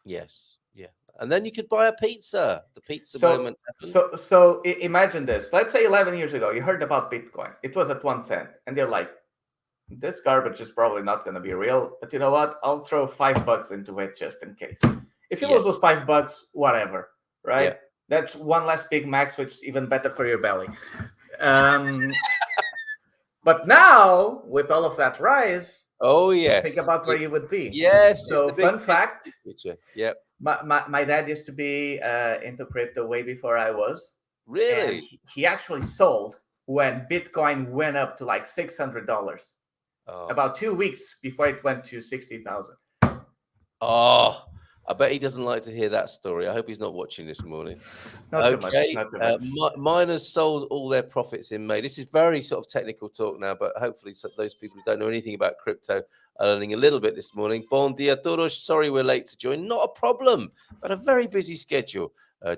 Yes. Yeah. And then you could buy a pizza. The pizza So, moment happened. so imagine this. Let's say 11 years ago, you heard about Bitcoin. It was at 1 cent, and you're like, this garbage is probably not going to be real. But you know what? I'll throw $5 into it just in case. If you lose those $5, whatever, right? Yeah. That's one less Big Mac, which is even better for your belly. But now, with all of that rise, oh yes, think about where you would be. Yes. So, fun fact. Yep. My dad used to be into crypto way before I was. Really? And he actually sold when Bitcoin went up to like $600. About 2 weeks before it went to 60,000. Oh, I bet he doesn't like to hear that story. I hope he's not watching this morning. Not too much. Miners sold all their profits in May. This is very sort of technical talk now, but hopefully those people who don't know anything about crypto are learning a little bit this morning. Bon dia todos. Sorry we're late to join. Not a problem, but a very busy schedule.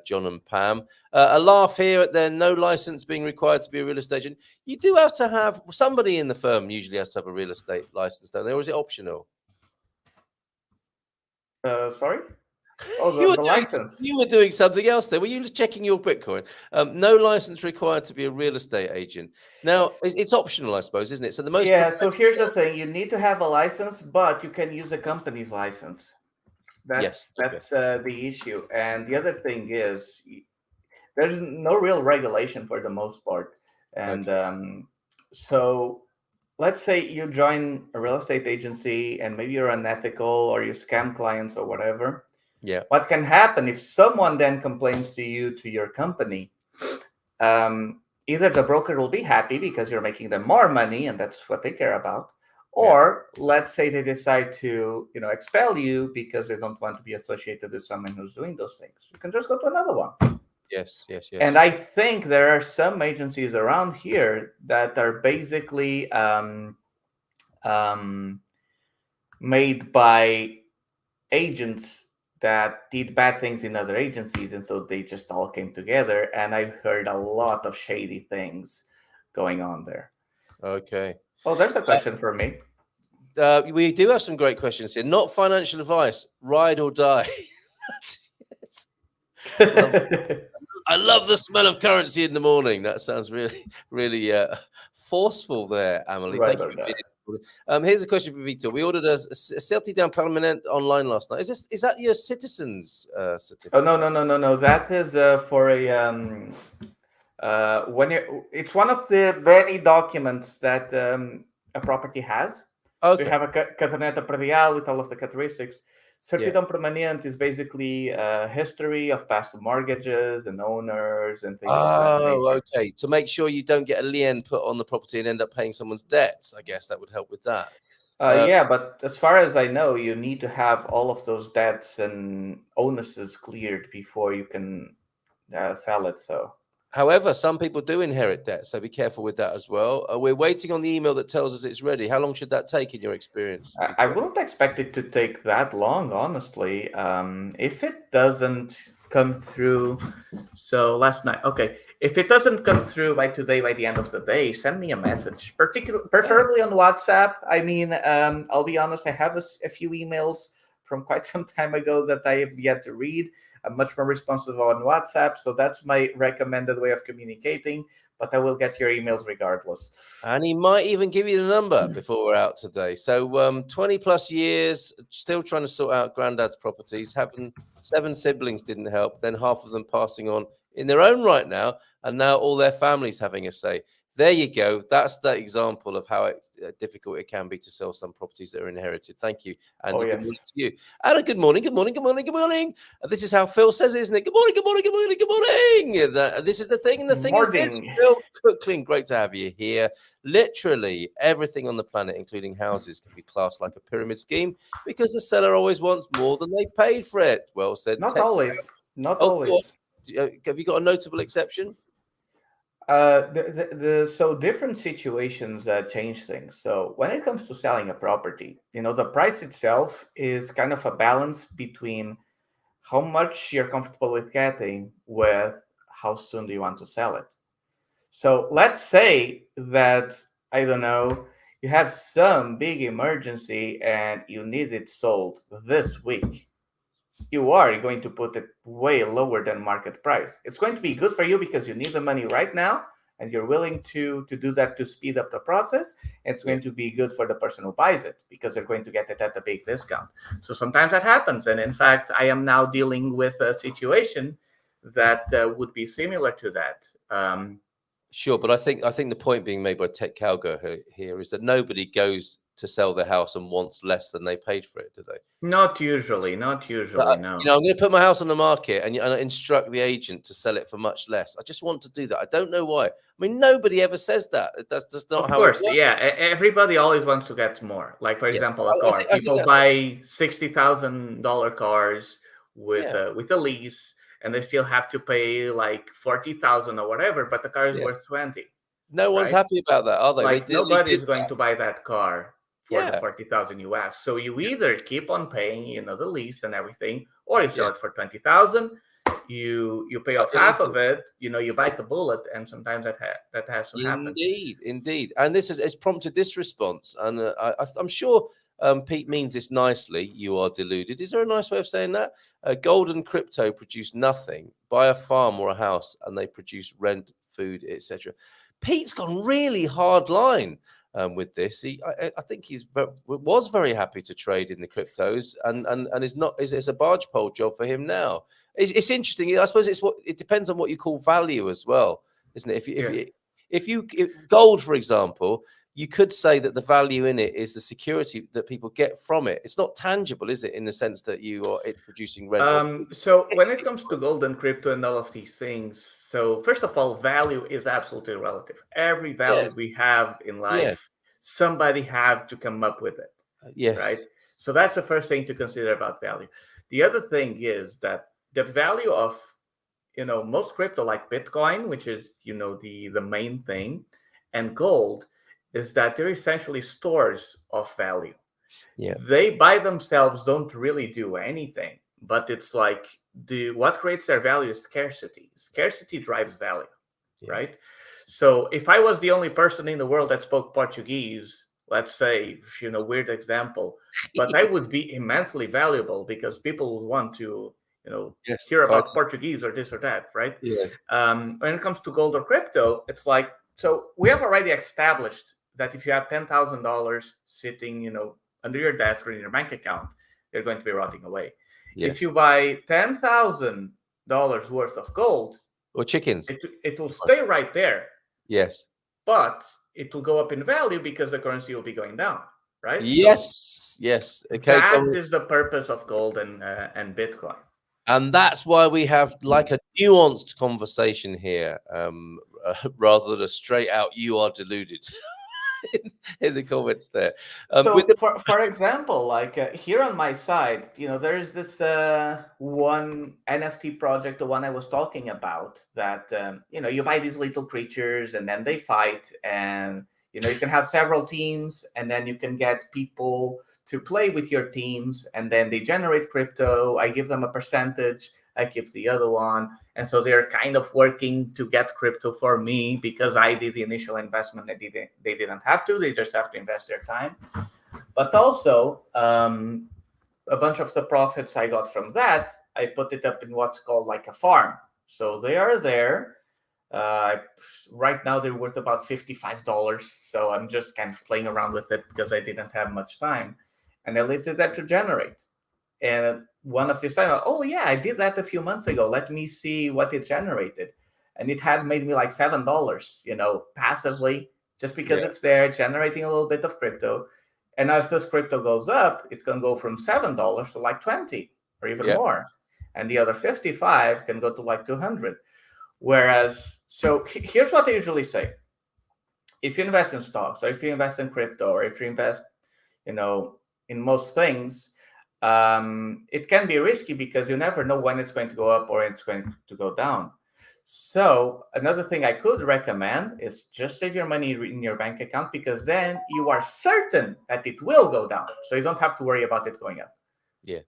John and Pam. A laugh here at there, no license being required to be a real estate agent. You do have to have somebody in the firm usually has to have a real estate license, don't they? Or is it optional? Sorry? Oh, the license. You were doing something else there. Were you just checking your Bitcoin? No license required to be a real estate agent. Now, it's optional, I suppose, isn't it? So the most so here's the thing. You need to have a license, but you can use a company's license. That's the issue. And the other thing is there's no real regulation for the most part. And so let's say you join a real estate agency and maybe you're unethical or you scam clients or whatever. Yeah. What can happen if someone then complains to you, to your company? Either the broker will be happy because you're making them more money and that's what they care about. Or let's say they decide to, expel you because they don't want to be associated with someone who's doing those things. You can just go to another one. Yes. And I think there are some agencies around here that are basically made by agents that did bad things in other agencies. And so they just all came together. And I've heard a lot of shady things going on there. Okay. Oh, there's a question for me. We do have some great questions here. Not financial advice, ride or die. I love the smell of currency in the morning. That sounds really, really forceful there, Amelie. Right. Thank you. Here's a question for Vitor. We ordered a certidão permanente online last night. Is that your citizens certificate? Oh, no. That is for a it's one of the many documents that a property has. Okay. So you have a caderneta predial with all of the characteristics. Certidão permanente is basically a history of past mortgages and owners and things. Oh, okay. To make sure you don't get a lien put on the property and end up paying someone's debts. I guess that would help with that. But as far as I know, you need to have all of those debts and onuses cleared before you can sell it. So. However, some people do inherit debt, so be careful with that as well. We're waiting on the email that tells us it's ready. How long should that take in your experience? I wouldn't expect it to take that long, honestly. If it doesn't come through, so last night, okay. If it doesn't come through by today, by the end of the day, send me a message, preferably on WhatsApp. I mean, I'll be honest, I have a few emails from quite some time ago that I have yet to read. I'm much more responsive on WhatsApp, so that's my recommended way of communicating, but I will get your emails regardless. And he might even give you the number before we're out today. So 20 plus years, still trying to sort out granddad's properties, having 7 siblings didn't help, then half of them passing on in their own right now, and now all their families having a say. There you go. That's the example of how difficult it can be to sell some properties that are inherited. Thank you, Andy. Oh, Good morning yes. to you. And good morning, good morning, good morning, good morning. This is how Phil says it, isn't it? Good morning, good morning, good morning, good morning. This is the thing, and the thing is this. Morning. Phil Cookling, great to have you here. Literally everything on the planet, including houses, can be classed like a pyramid scheme because the seller always wants more than they paid for it. Well said. Not Ted. always. Not Oh, go on. always. Have you got a notable exception? So different situations change things. So when it comes to selling a property, the price itself is kind of a balance between how much you're comfortable with getting with how soon do you want to sell it. So let's say that, I don't know, you have some big emergency and you need it sold this week. You are going to put it way lower than market price. It's going to be good for you because you need the money right now and you're willing to do that to speed up the process. It's going to be good for the person who buys it because they're going to get it at a big discount. So sometimes that happens. And in fact, I am now dealing with a situation that would be similar to that. Sure, but I think the point being made by Ted Calgo here is that nobody goes to sell their house and wants less than they paid for it, do they? Not usually, no. I'm going to put my house on the market and instruct the agent to sell it for much less. I just want to do that. I don't know why. I mean, nobody ever says that. That's just not how it works. Yeah. Everybody always wants to get more. Like, for example, a car. People buy $60,000 cars with a lease, and they still have to pay like $40,000 or whatever, but the car is worth $20,000. No one's happy about that, are they? Like, nobody is going to buy that car for the $40,000 US. So you either keep on paying, the lease and everything, or you sell it for $20,000. You pay off half of it. You bite the bullet, and sometimes that has to happen. Indeed. And this has prompted this response, and I'm sure Pete means this nicely. You are deluded. Is there a nice way of saying that? Gold and crypto produce nothing. Buy a farm or a house, and they produce rent, food, etc. Pete's gone really hard line with this. I think was very happy to trade in the cryptos, and is not. It's a barge pole job for him now. It's interesting. I suppose it depends on what you call value as well, isn't it? If gold, for example, you could say that the value in it is the security that people get from it. It's not tangible, is it, in the sense that it's producing rent? So when it comes to gold and crypto and all of these things, so first of all, value is absolutely relative. Every value we have in life, somebody had to come up with it. Right? So that's the first thing to consider about value. The other thing is that the value of most crypto, like Bitcoin, which is the main thing, and gold, is that they're essentially stores of value. They by themselves don't really do anything, but it's like what creates their value is scarcity. Scarcity drives value, right? So if I was the only person in the world that spoke Portuguese, let's say, weird example, but I would be immensely valuable because people would want to hear about Portuguese or this or that, right? When it comes to gold or crypto, it's like, so we have already established that if you have $10,000 sitting, under your desk or in your bank account, they're going to be rotting away. If you buy $10,000 worth of gold or chickens, it will stay right there. But it will go up in value because the currency will be going down, right? Yes. Okay. That is the purpose of gold and Bitcoin. And that's why we have like a nuanced conversation here, rather than a straight out "you are deluded" in the comments there. For example, like here on my side, there is this one NFT project, the one I was talking about, that you buy these little creatures and then they fight, and you can have several teams, and then you can get people to play with your teams, and then they generate crypto. I give them a percentage, I keep the other one. And so they're kind of working to get crypto for me because I did the initial investment. They didn't have to, they just have to invest their time. But also, a bunch of the profits I got from that, I put it up in what's called like a farm. So they are there. Right now they're worth about $55. So I'm just kind of playing around with it because I didn't have much time. And I left it there to generate. And one of these times, I did that a few months ago. Let me see what it generated. and it had made me like $7, passively, just because Yeah. it's there generating a little bit of crypto. And as this crypto goes up, it can go from $7 to like 20 or even Yeah. more. And the other 55 can go to like 200. Whereas, so here's what I usually say. If you invest in stocks, or if you invest in crypto, or if you invest, in most things, it can be risky because you never know when it's going to go up or it's going to go down. So another thing I could recommend is just save your money in your bank account, because then you are certain that it will go down. So you don't have to worry about it going up. Yeah.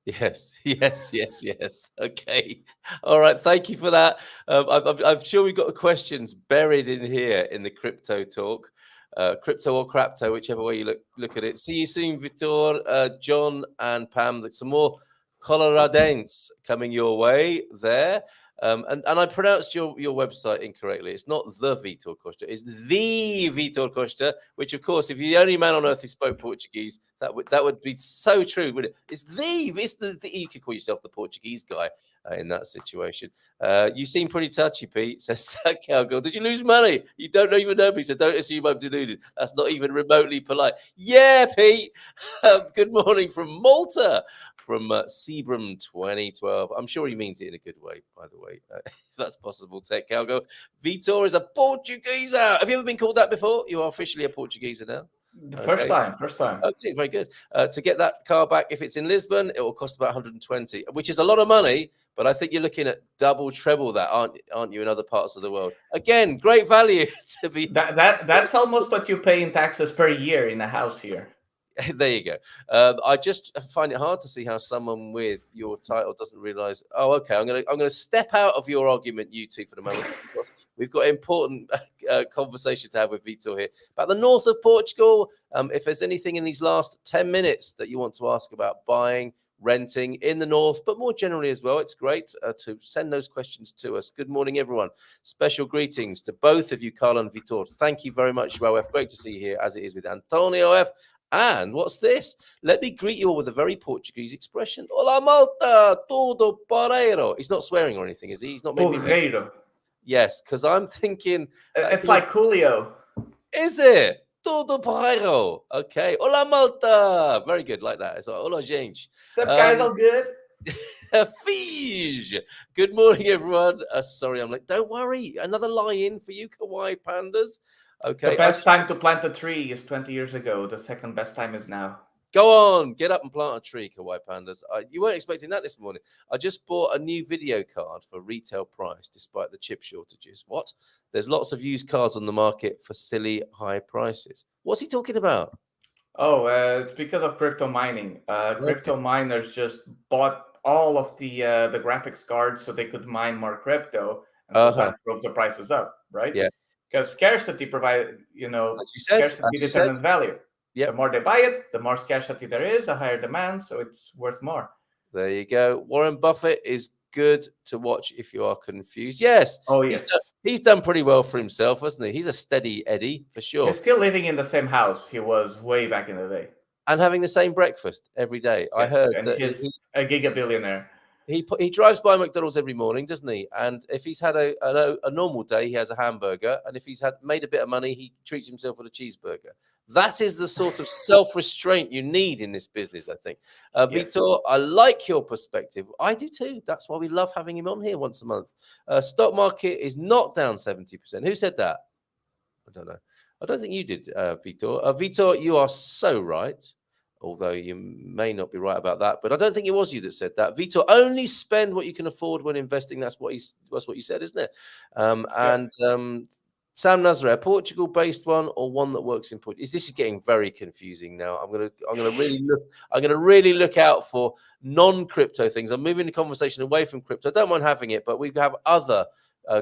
Yes, yes. Okay. All right. Thank you for that. I'm sure we've got questions buried in here in the crypto talk, crypto or crapto, whichever way you look at it. See you soon, Vitor, John, and Pam. There's some more Coloradense coming your way there. And I pronounced your website incorrectly. It's not the Vitor Costa. It's the Vitor Costa, which, of course, if you're the only man on earth who spoke Portuguese, that would be so true, wouldn't it? It's the you could call yourself the Portuguese guy in that situation. You seem pretty touchy, Pete, says Cowgirl. Did you lose money? You don't even know me, so don't assume I'm deluded. That's not even remotely polite. Yeah, Pete. Good morning from Malta. From Sebrum 2012. I'm sure he means it in a good way, by the way, if that's possible. Tech Calgo. Vitor is a Portuguese. Have you ever been called that before? You are officially a Portuguese now. The first time. Okay, very good. To get that car back, if it's in Lisbon, it will cost about 120, which is a lot of money. But I think you're looking at double, treble that, aren't you, in other parts of the world? Again, great value to be. That's almost what you pay in taxes per year in a house here. There you go. I just find it hard to see how someone with your title doesn't realize. Oh, okay. I'm gonna step out of your argument, you two, for the moment. We've got important conversation to have with Vitor here about the north of Portugal. If there's anything in these last 10 minutes that you want to ask about buying, renting in the north, but more generally as well, it's great to send those questions to us. Good morning, everyone. Special greetings to both of you, Carl and Vitor. Thank you very much, João F. Great to see you here, as it is with Antonio F. And what's this? Let me greet you all with a very Portuguese expression. Hola, Malta, tudo porreiro. He's not swearing or anything, is he? He's not making Porreiro. Yes, because I'm thinking... it's like Julio. Is it? Tudo porreiro. Okay. Hola, Malta. Very good, like that. It's like, hola, gente. What's up, guys? All good? Fige. Good morning, everyone. Sorry, I'm like, don't worry. Another lie-in for you, Kawaii Pandas. Okay. The best time to plant a tree is 20 years ago. The second best time is now. Go on, get up and plant a tree, Kawaii Pandas. You weren't expecting that this morning. I just bought a new video card for retail price, despite the chip shortages. What? There's lots of used cars on the market for silly high prices. What's he talking about? Oh, it's because of crypto mining. Crypto miners just bought all of the graphics cards so they could mine more crypto, and so that drove the prices up, right? Yeah. Because scarcity scarcity determines value. Yep. The more they buy it, the more scarcity there is, a higher demand, so it's worth more. There you go. Warren Buffett is good to watch if you are confused. Yes. Oh, yes. He's done pretty well for himself, hasn't he? He's a steady Eddie, for sure. He's still living in the same house he was way back in the day. And having the same breakfast every day. Yes, I heard and that he's a gigabillionaire. He drives by McDonald's every morning, doesn't he? And if he's had a normal day, he has a hamburger. And if he's made a bit of money, he treats himself with a cheeseburger. That is the sort of self-restraint you need in this business, I think. Yes. Vitor, I like your perspective. I do too. That's why we love having him on here once a month. Stock market is not down 70%. Who said that? I don't know. I don't think you did, Vitor. Vitor, you are so right. Although you may not be right about that, but I don't think it was you that said that. Vitor, only spend what you can afford when investing. That's what you said, isn't it? Sam Nazaré, a Portugal-based one or one that works in Portugal? This is getting very confusing now. I'm gonna really look out for non-crypto things. I'm moving the conversation away from crypto. I don't mind having it, but we have other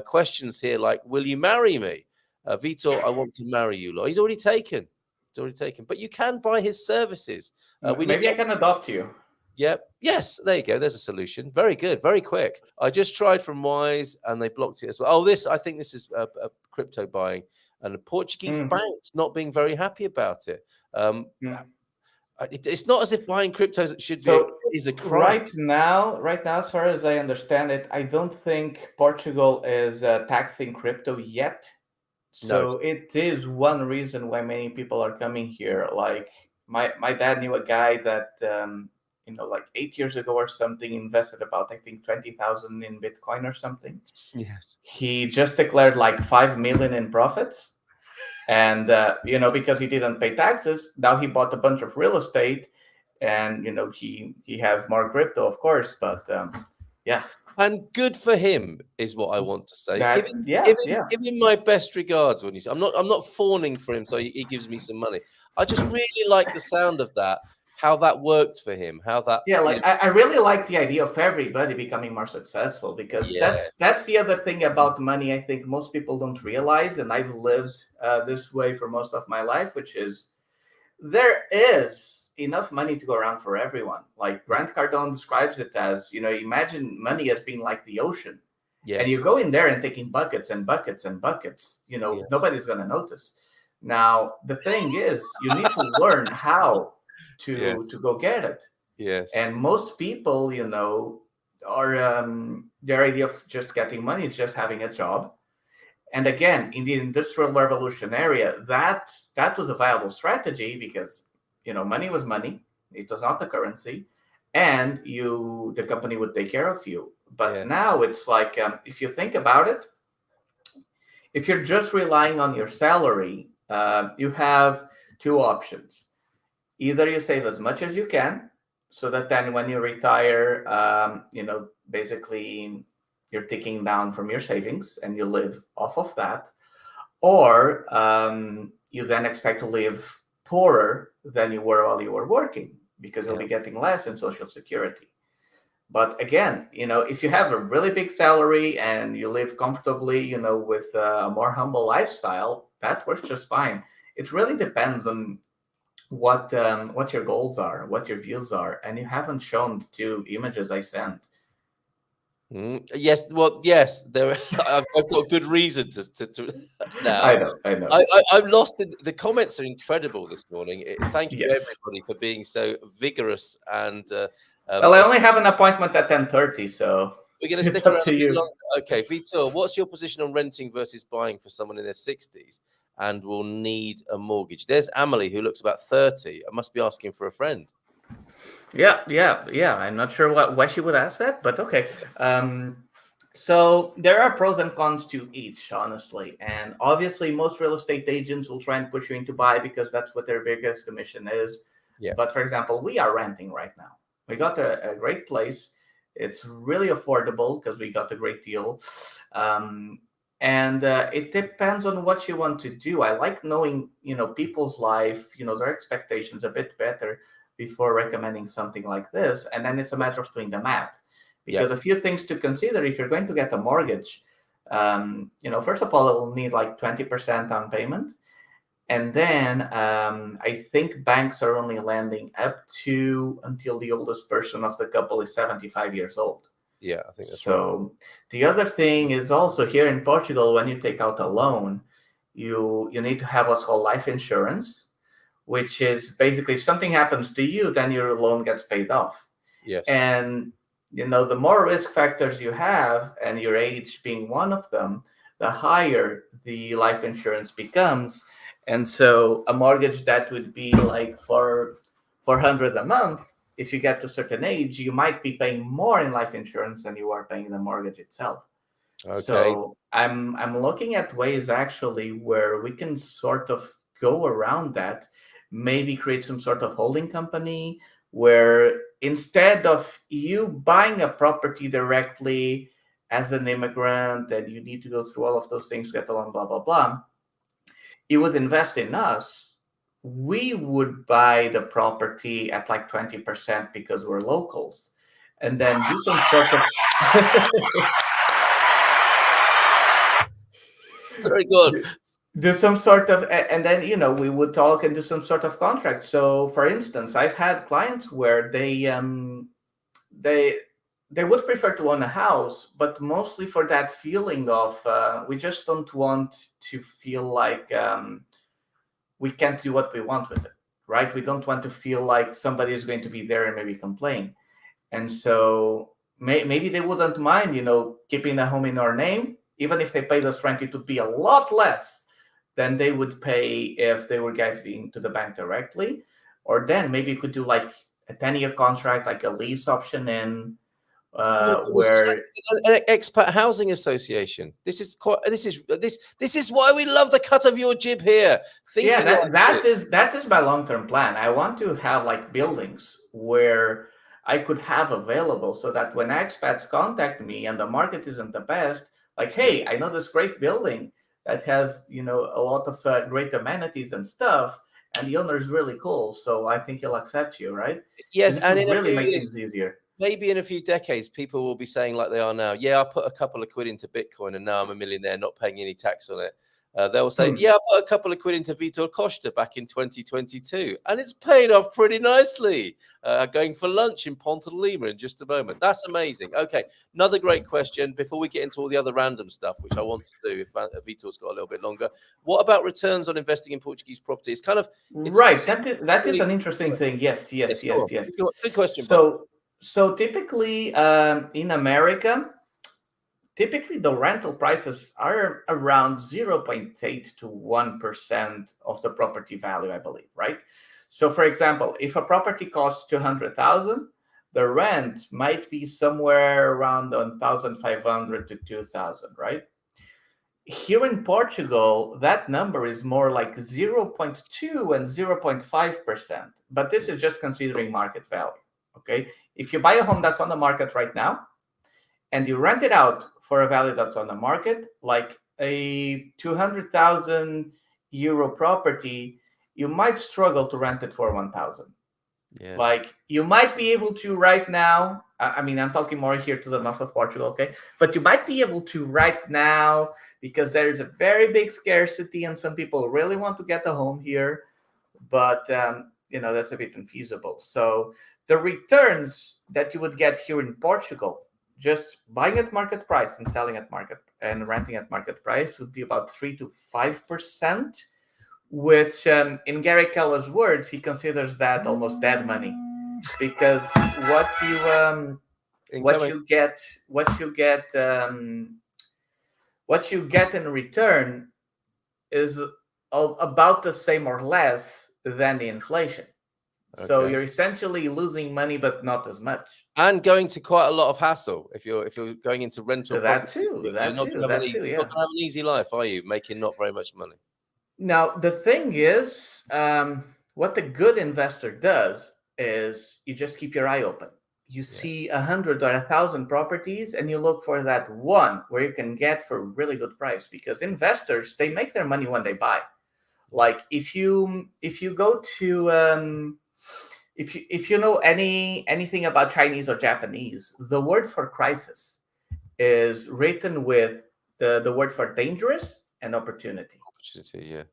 questions here, like, will you marry me? Vitor, I want to marry you. He's already taken. But you can buy his services. Maybe I can adopt you. Yep. Yes, there you go. There's a solution. Very good. Very quick. I just tried from Wise and they blocked it as well. Oh, I think this is a crypto buying, and the Portuguese banks not being very happy about it. It's not as if buying cryptos should be is a crisis. Right now, as far as I understand it, I don't think Portugal is taxing crypto yet. No. So it is one reason why many people are coming here. Like my dad knew a guy that like 8 years ago or something invested about I think 20,000 in Bitcoin or something. Yes. He just declared like 5 million in profits, and because he didn't pay taxes, now he bought a bunch of real estate, and he has more crypto, of course, but yeah, And good for him is what I want to say. Give that him, yeah give him, yeah give him my best regards when you say. I'm not fawning for him, so he gives me some money. I just really like the sound of that. How that worked for him. How that yeah. Like I really like the idea of everybody becoming more successful, because that's yes, that's the other thing about money. I think most people don't realize, and I've lived yes, this way for most of my life, which is there is enough money to go around for everyone. Like yeah, Grant Cardone describes it as, imagine money as being like the ocean. And you yes, go in there and taking buckets and buckets and buckets, yes, nobody's going to notice. Now, the thing is, you need to learn how to yes, to go get it. yes, And most people, are their idea of just getting money is just having a job. And again, in the industrial revolution area, that was a viable strategy, because money was money. It was not the currency, and the company would take care of you. But yes, now it's like, if you think about it, if you're just relying on your salary, you have two options. Either you save as much as you can, so that then when you retire, basically you're ticking down from your savings and you live off of that, or you then expect to live poorer than you were while you were working, because you'll yeah, be getting less in social security. But again, if you have a really big salary and you live comfortably, with a more humble lifestyle, that works just fine. It really depends on what your goals are, what your views are, and you haven't shown the two images I sent. yes. Well, yes. There, I've got good reason to now. I know. I'm lost in the comments are incredible this morning. Thank you Yes. everybody for being so vigorous and Well, I only have an appointment at 10:30, so we're going to it's stick up around to a bit you. longer. Okay, Vitor, what's your position on renting versus buying for someone in their 60s and will need a mortgage? There's Amelie, who looks about 30. I must be asking for a friend. Yeah. I'm not sure why she would ask that, but okay. So there are pros and cons to each, honestly. And obviously, most real estate agents will try and push you into buy, because that's what their biggest commission is. Yeah. But for example, we are renting right now. We got a great place. It's really affordable because we got a great deal. And it depends on what you want to do. I like knowing, people's life, their expectations a bit better before recommending something like this. And then it's a matter of doing the math, Yeah. because a few things to consider if you're going to get a mortgage. First of all, it will need like 20% down payment. And then I think banks are only lending up to until the oldest person of the couple is 75 years old. Yeah, I think that's right. So the other thing is also here in Portugal, when you take out a loan, you need to have what's called life insurance, which is basically if something happens to you, then your loan gets paid off. Yes. And the more risk factors you have, and your age being one of them, the higher the life insurance becomes. And so a mortgage that would be like for 400 a month, if you get to a certain age, you might be paying more in life insurance than you are paying in the mortgage itself. Okay. So I'm looking at ways actually where we can sort of go around that, maybe create some sort of holding company where instead of you buying a property directly as an immigrant and you need to go through all of those things to get along, blah blah blah, you would invest in us. We would buy the property at like 20% because we're locals, and then do some sort of Very good. do some sort of, and then we would talk and do some sort of contract. So for instance, I've had clients where they they would prefer to own a house, but mostly for that feeling of we just don't want to feel like we can't do what we want with it, right? We don't want to feel like somebody is going to be there and maybe complain. And so maybe they wouldn't mind, keeping the home in our name. Even if they paid us rent, it would be a lot less than they would pay if they were giving to the bank directly. Or then maybe you could do like a 10-year contract, like a lease option in, where an expat housing association. This is why we love the cut of your jib here. that is my long-term plan. I want to have like buildings where I could have available, so that when expats contact me and the market isn't the best, like, hey, I know this great building that has a lot of great amenities and stuff, and the owner is really cool, so I think he'll accept you, right? Yes, it and would in a really few make years, things easier. maybe in a few decades, people will be saying like they are now, yeah, I put a couple of quid into Bitcoin and now I'm a millionaire, not paying any tax on it. They'll say, yeah, I put a couple of quid into Vitor Costa back in 2022 and it's paid off pretty nicely. Going for lunch in Ponta Lima in just a moment. That's amazing. Okay, another great question before we get into all the other random stuff, which I want to do if Vitor's got a little bit longer. What about returns on investing in Portuguese property? It's Right. That is an interesting thing. Yes. Good question. So typically in America, typically the rental prices are around 0.8 to 1% of the property value, I believe, right? So for example, if a property costs 200,000, the rent might be somewhere around 1,500 to 2,000, right? Here in Portugal, that number is more like 0.2 and 0.5%, but this is just considering market value, okay? If you buy a home that's on the market right now, and you rent it out for a value that's on the market, like a 200,000 euro property, you might struggle to rent it for 1,000. Yeah. Like you might be able to right now, I mean, I'm talking more here to the north of Portugal, okay? But you might be able to right now because there is a very big scarcity and some people really want to get a home here, but that's a bit infeasible. So the returns that you would get here in Portugal, just buying at market price and selling at market and renting at market price, would be about 3 to 5%, which in Gary Keller's words, he considers that almost dead money, because what you get in return is about the same or less than the inflation. Okay. So you're essentially losing money, but not as much. And going to quite a lot of hassle if you're going into rental. That too. You're not going to have an easy life, are you? Making not very much money. Now the thing is, what the good investor does is you just keep your eye open. You see 100 or 1,000 properties, and you look for that one where you can get for a really good price. Because investors, they make their money when they buy. Like if you go to if you know anything about Chinese or Japanese, the word for crisis is written with the word for dangerous and opportunity. Yeah.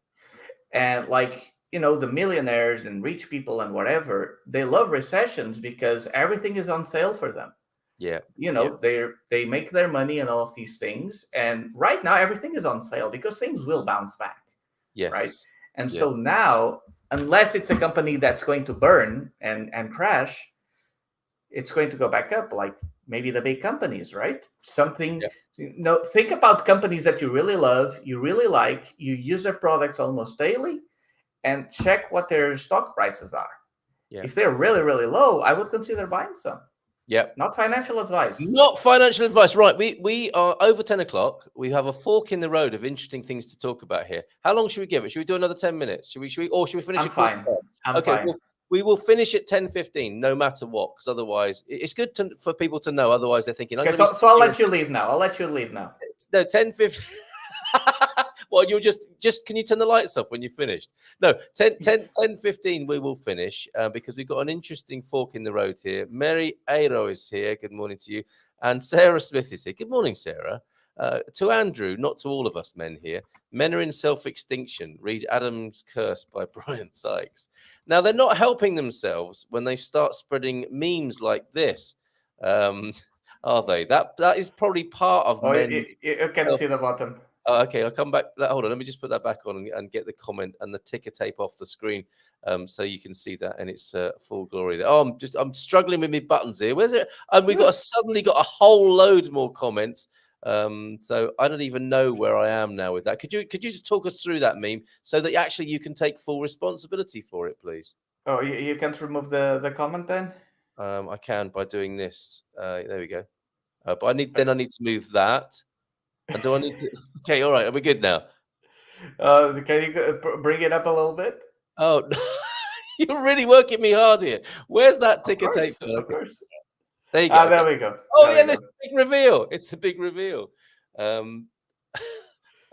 And like, the millionaires and rich people and whatever, they love recessions because everything is on sale for them. Yeah. They make their money and all of these things. And right now everything is on sale because things will bounce back. Yes. Right. And so now, unless it's a company that's going to burn and crash, it's going to go back up, like maybe the big companies, right? Think about companies that you really love, you really like, you use their products almost daily, and check what their stock prices are. Yeah. If they're really, really low, I would consider buying some. Yep. Not financial advice. Not financial advice. Right. We are over 10 o'clock. We have a fork in the road of interesting things to talk about here. How long should we give it? Should we do another 10 minutes? Should we finish? I'm fine. I'm fine. We will finish at 10:15, no matter what, because otherwise it's good for people to know. Otherwise they're thinking, okay, so I'll let you leave now. No, 10:15. Well, you'll just can you turn the lights off when you're finished? No, 10:15 we will finish because we've got an interesting fork in the road here. Mary Aero is here. Good morning to you. And Sarah Smith is here. Good morning, Sarah. To Andrew, not to all of us men here. Men are in self-extinction. Read Adam's Curse by Brian Sykes. Now, they're not helping themselves when they start spreading memes like this. Are they? That is probably part of men. You can see the bottom. Oh, okay, I'll come back. Hold on, let me just put that back on and get the comment and the ticker tape off the screen, so you can see that in its full glory. There. Oh, I'm struggling with my buttons here. Where's it? And we suddenly got a whole load more comments. So I don't even know where I am now with that. Could you just talk us through that meme so that actually you can take full responsibility for it, please? Oh, you can't remove the comment then? I can by doing this. There we go. But I need to move that. And do I need to? Okay, all right. Are we good now? Can you bring it up a little bit? Oh, you're really working me hard here. Where's that ticker tape? Of course. There you go. There we go. Oh, yeah, there's the big reveal. It's the big reveal.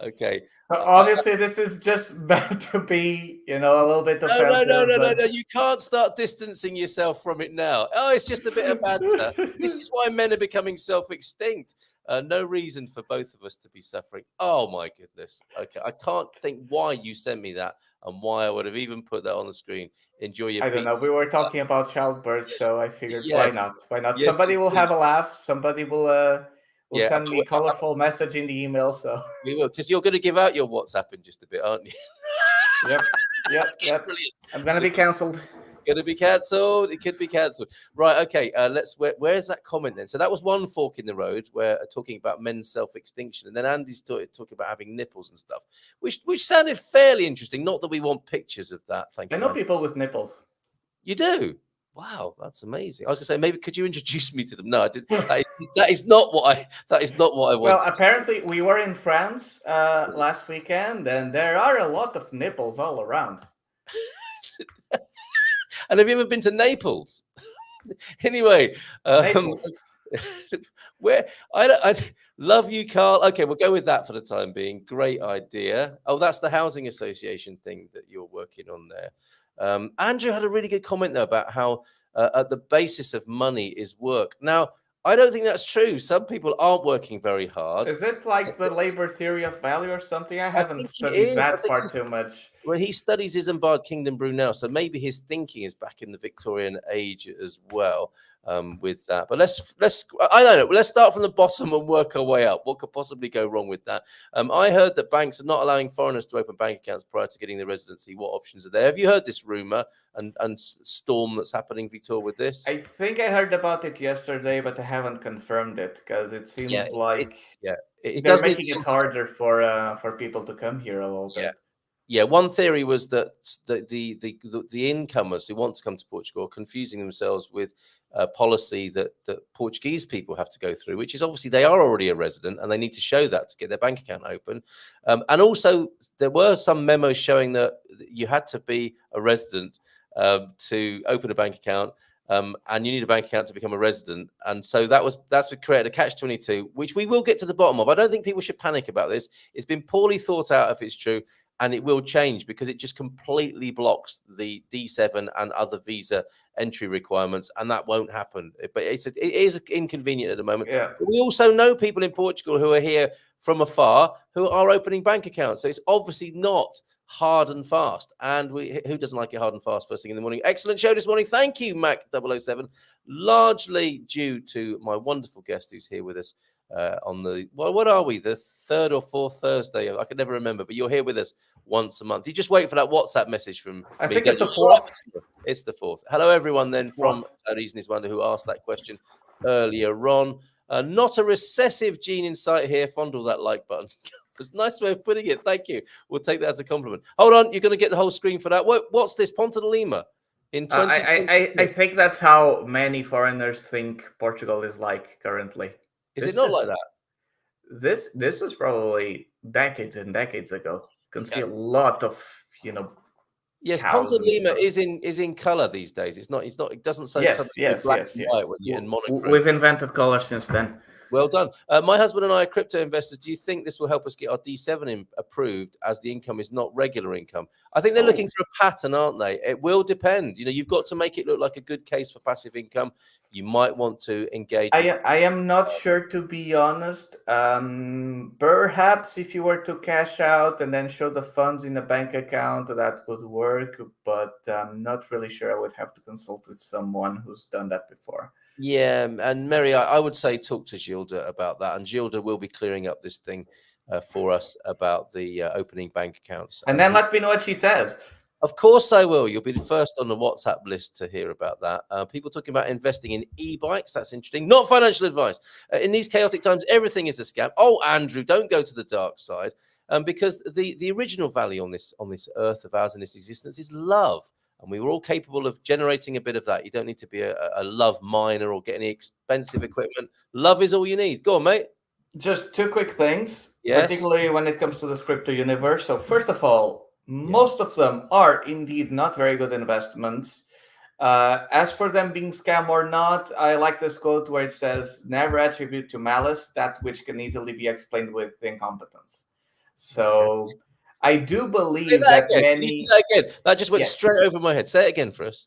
Okay. Obviously, this is just meant to be, a little bit offensive. No. You can't start distancing yourself from it now. Oh, it's just a bit of banter. This is why men are becoming self-extinct. No reason for both of us to be suffering. Oh, my goodness. Okay, I can't think why you sent me that and why I would have even put that on the screen. Enjoy your pizza. I don't know. We were talking about childbirth, so I figured, why not? Why not? Yes, somebody will have a laugh. Somebody will send me a colorful message in the email. So we will, because you're going to give out your WhatsApp in just a bit, aren't you? Yep. Brilliant. I'm going to be cancelled. Going to be cancelled. It could be cancelled. Right. Okay. Where's that comment then? So that was one fork in the road where talking about men's self-extinction, and then Andy's talking about having nipples and stuff, which sounded fairly interesting. Not that we want pictures of that. Thank you. I know people with nipples. You do? Wow, that's amazing. I was going to say, maybe could you introduce me to them? No, I didn't. That is not what I wanted. Well, apparently we were in France last weekend, and there are a lot of nipples all around. And have you ever been to Naples? Anyway, where I love you, Carl. Okay, we'll go with that for the time being. Great idea. Oh, that's the housing association thing that you're working on there. Andrew had a really good comment though about how at the basis of money is work. Now, I don't think that's true. Some people aren't working very hard. Is it like the labor theory of value or something? I haven't studied that part too much. Well, he studies Isambard Kingdom Brunel, so maybe his thinking is back in the Victorian age as well with that. But let's I don't know. Let's start from the bottom and work our way up. What could possibly go wrong with that? I heard that banks are not allowing foreigners to open bank accounts prior to getting the residency. What options are there? Have you heard this rumor and storm that's happening, Vitor, with this? I think I heard about it yesterday, but I haven't confirmed it because it seems like they're making it harder for people to come here a little bit. Yeah, one theory was that the incomers who want to come to Portugal are confusing themselves with a policy that Portuguese people have to go through, which is obviously they are already a resident and they need to show that to get their bank account open. And also there were some memos showing that you had to be a resident to open a bank account. And you need a bank account to become a resident. And so that's what created a catch-22, which we will get to the bottom of. I don't think people should panic about this. It's been poorly thought out if it's true. And it will change because it just completely blocks the D7 and other visa entry requirements, and that won't happen. But it is inconvenient at the moment. Yeah. But we also know people in Portugal who are here from afar who are opening bank accounts. So it's obviously not hard and fast. And who doesn't like it hard and fast first thing in the morning? Excellent show this morning. Thank you, Mac007. Largely due to my wonderful guest who's here with us. On the what are we, the third or fourth Thursday? I can never remember, but you're here with us once a month. You just wait for that WhatsApp message from me. I think it's the fourth. It's the fourth. Hello, everyone. Then from Reason is Wonder who asked that question earlier on. Not a recessive gene in sight here. Fondle that like button. It's a nice way of putting it. Thank you. We'll take that as a compliment. Hold on, you're going to get the whole screen for that. What's this? Ponta de Lima in 2020? I think that's how many foreigners think Portugal is like currently. Is it not like that? This was probably decades and decades ago. You can see a lot of Yes, Ponta de Lima is in color these days. It's not. It doesn't say black and white when you're in monochrome. We've invented color since then. Well done. My husband and I are crypto investors. Do you think this will help us get our D7 approved as the income is not regular income? I think they're looking for a pattern, aren't they? It will depend. You've got to make it look like a good case for passive income. You might want to engage. I am not sure, to be honest. Perhaps if you were to cash out and then show the funds in a bank account, that would work. But I'm not really sure. I would have to consult with someone who's done that before. Yeah, and Mary, I would say talk to Gilda about that, and Gilda will be clearing up this thing for us about the opening bank accounts. And then let me know what she says. Of course I will. You'll be the first on the WhatsApp list to hear about that. People talking about investing in e-bikes. That's interesting. Not financial advice. In these chaotic times, everything is a scam. Oh, Andrew, don't go to the dark side. Because the original value on this earth of ours and this existence is love. And we were all capable of generating a bit of that. You don't need to be a love miner or get any expensive equipment. Love is all you need. Go on, mate. Just two quick things, Yes. particularly when it comes to this crypto universe. So first of all, most of them are indeed not very good investments. As for them being scam or not, I like this quote where it says, never attribute to malice that which can easily be explained with incompetence. So I do believe that again. many... Can you do that again? That just went straight over my head. Say it again for us.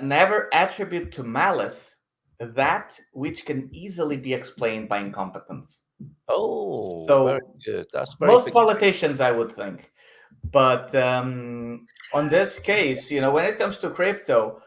Never attribute to malice that which can easily be explained by incompetence. Oh, so very good. That's very most good. politicians, I would think. But on this case, when it comes to crypto,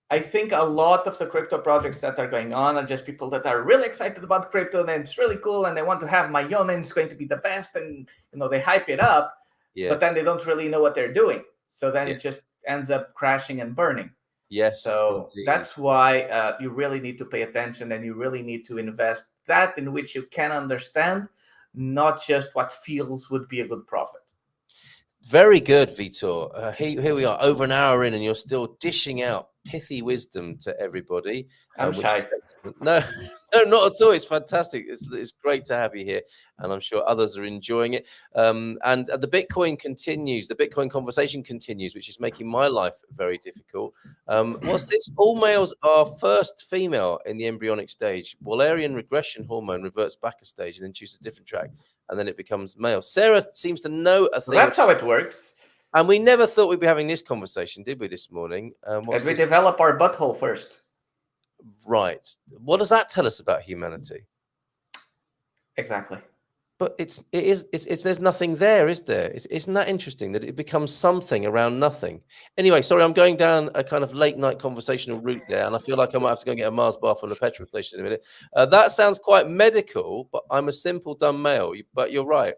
I think a lot of the crypto projects that are going on are just people that are really excited about crypto and it's really cool and they want to have my own and it's going to be the best and they hype it up, but then they don't really know what they're doing. So then it just ends up crashing and burning. Yes. So indeed. that's why you really need to pay attention and you really need to invest that in which you can understand, not just what feels would be a good profit. Very good, Vitor. Here we are, over an hour in, and you're still dishing out pithy wisdom to everybody. I'm shy. No, not at all. It's fantastic. It's great to have you here, and I'm sure others are enjoying it. And the Bitcoin continues. The Bitcoin conversation continues, which is making my life very difficult. What's this? All males are first female in the embryonic stage. Wallerian regression hormone reverts back a stage and then chooses a different track, and then it becomes male. Sarah seems to know a thing. That's how it works. And we never thought we'd be having this conversation, did we, this morning? As we develop our butthole first. Right. What does that tell us about humanity? Exactly. But it's there's nothing there, is there? Isn't that interesting that it becomes something around nothing? Anyway, sorry, I'm going down a kind of late night conversational route there, and I feel like I might have to go and get a Mars bar from the petrol station in a minute. That sounds quite medical, but I'm a simple dumb male. But you're right,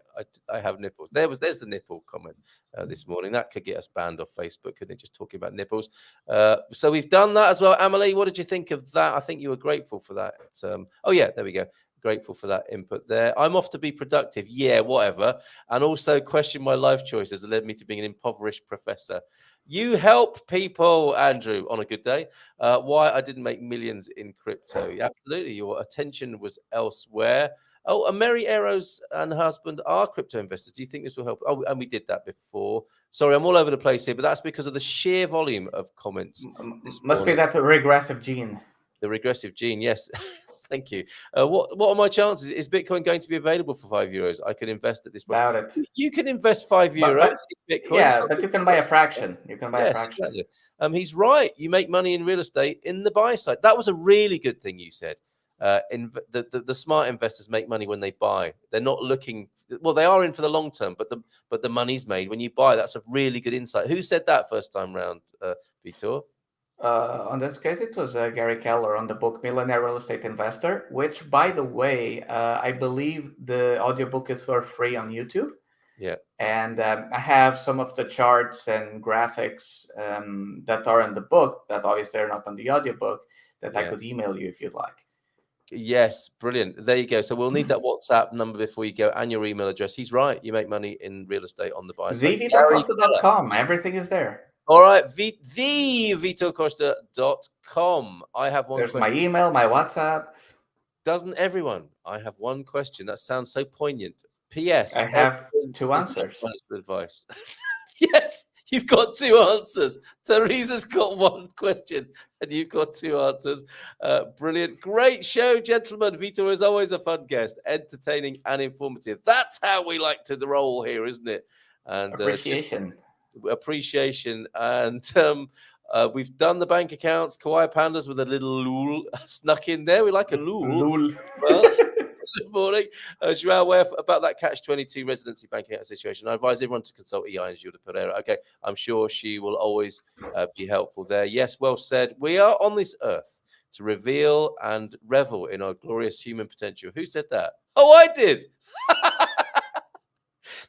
I have nipples. There's the nipple comment this morning. That could get us banned off Facebook, couldn't it? Just talking about nipples. So we've done that as well. Amelie, what did you think of that? I think you were grateful for that. Oh yeah, there we go. Grateful for that input there. I'm off to be productive. Yeah, whatever. And also question my life choices that led me to being an impoverished professor. You help people, Andrew, on a good day. Why I didn't make millions in crypto. Absolutely. Your attention was elsewhere. Oh, and Mary Arrows and her husband are crypto investors. Do you think this will help? Oh, and we did that before. Sorry, I'm all over the place here, but that's because of the sheer volume of comments. Must be that regressive gene. The regressive gene, yes. Thank you. What are my chances? Is Bitcoin going to be available for €5? I can invest at this point. About it. You can invest €5 in Bitcoin. Yeah, but you can buy a fraction. You can buy a fraction. Exactly. He's right. You make money in real estate in the buy side. That was a really good thing you said. The smart investors make money when they buy. They're not looking. Well, they are in for the long term, but the money's made when you buy. That's a really good insight. Who said that first time round, Vitor? On this case, it was Gary Keller on the book Millionaire Real Estate Investor, which, by the way, I believe the audiobook is for free on YouTube. Yeah. And I have some of the charts and graphics that are in the book that obviously are not on the audiobook that I could email you if you'd like. Yes, brilliant. There you go. So we'll need that WhatsApp number before you go and your email address. He's right. You make money in real estate on the buy side. TheVitorCosta.com. Everything is there. All right, thevitorcosta.com. I have one There's question. my email, my WhatsApp. Doesn't everyone? I have one question. That sounds so poignant. P.S. I have two answers. Advice. Yes, you've got two answers. Teresa's got one question and you've got two answers. Brilliant. Great show, gentlemen. Vitor is always a fun guest, entertaining and informative. That's how we like to roll here, isn't it? And appreciation. And we've done the bank accounts. Kawaii Pandas with a little lul snuck in there. We like a lul. Well, good morning. Joao, about that catch-22 residency bank account situation, I advise everyone to consult EI and Gilda Pereira. Okay, I'm sure she will always be helpful there. Yes, well said. We are on this earth to reveal and revel in our glorious human potential. Who said that? Oh, I did.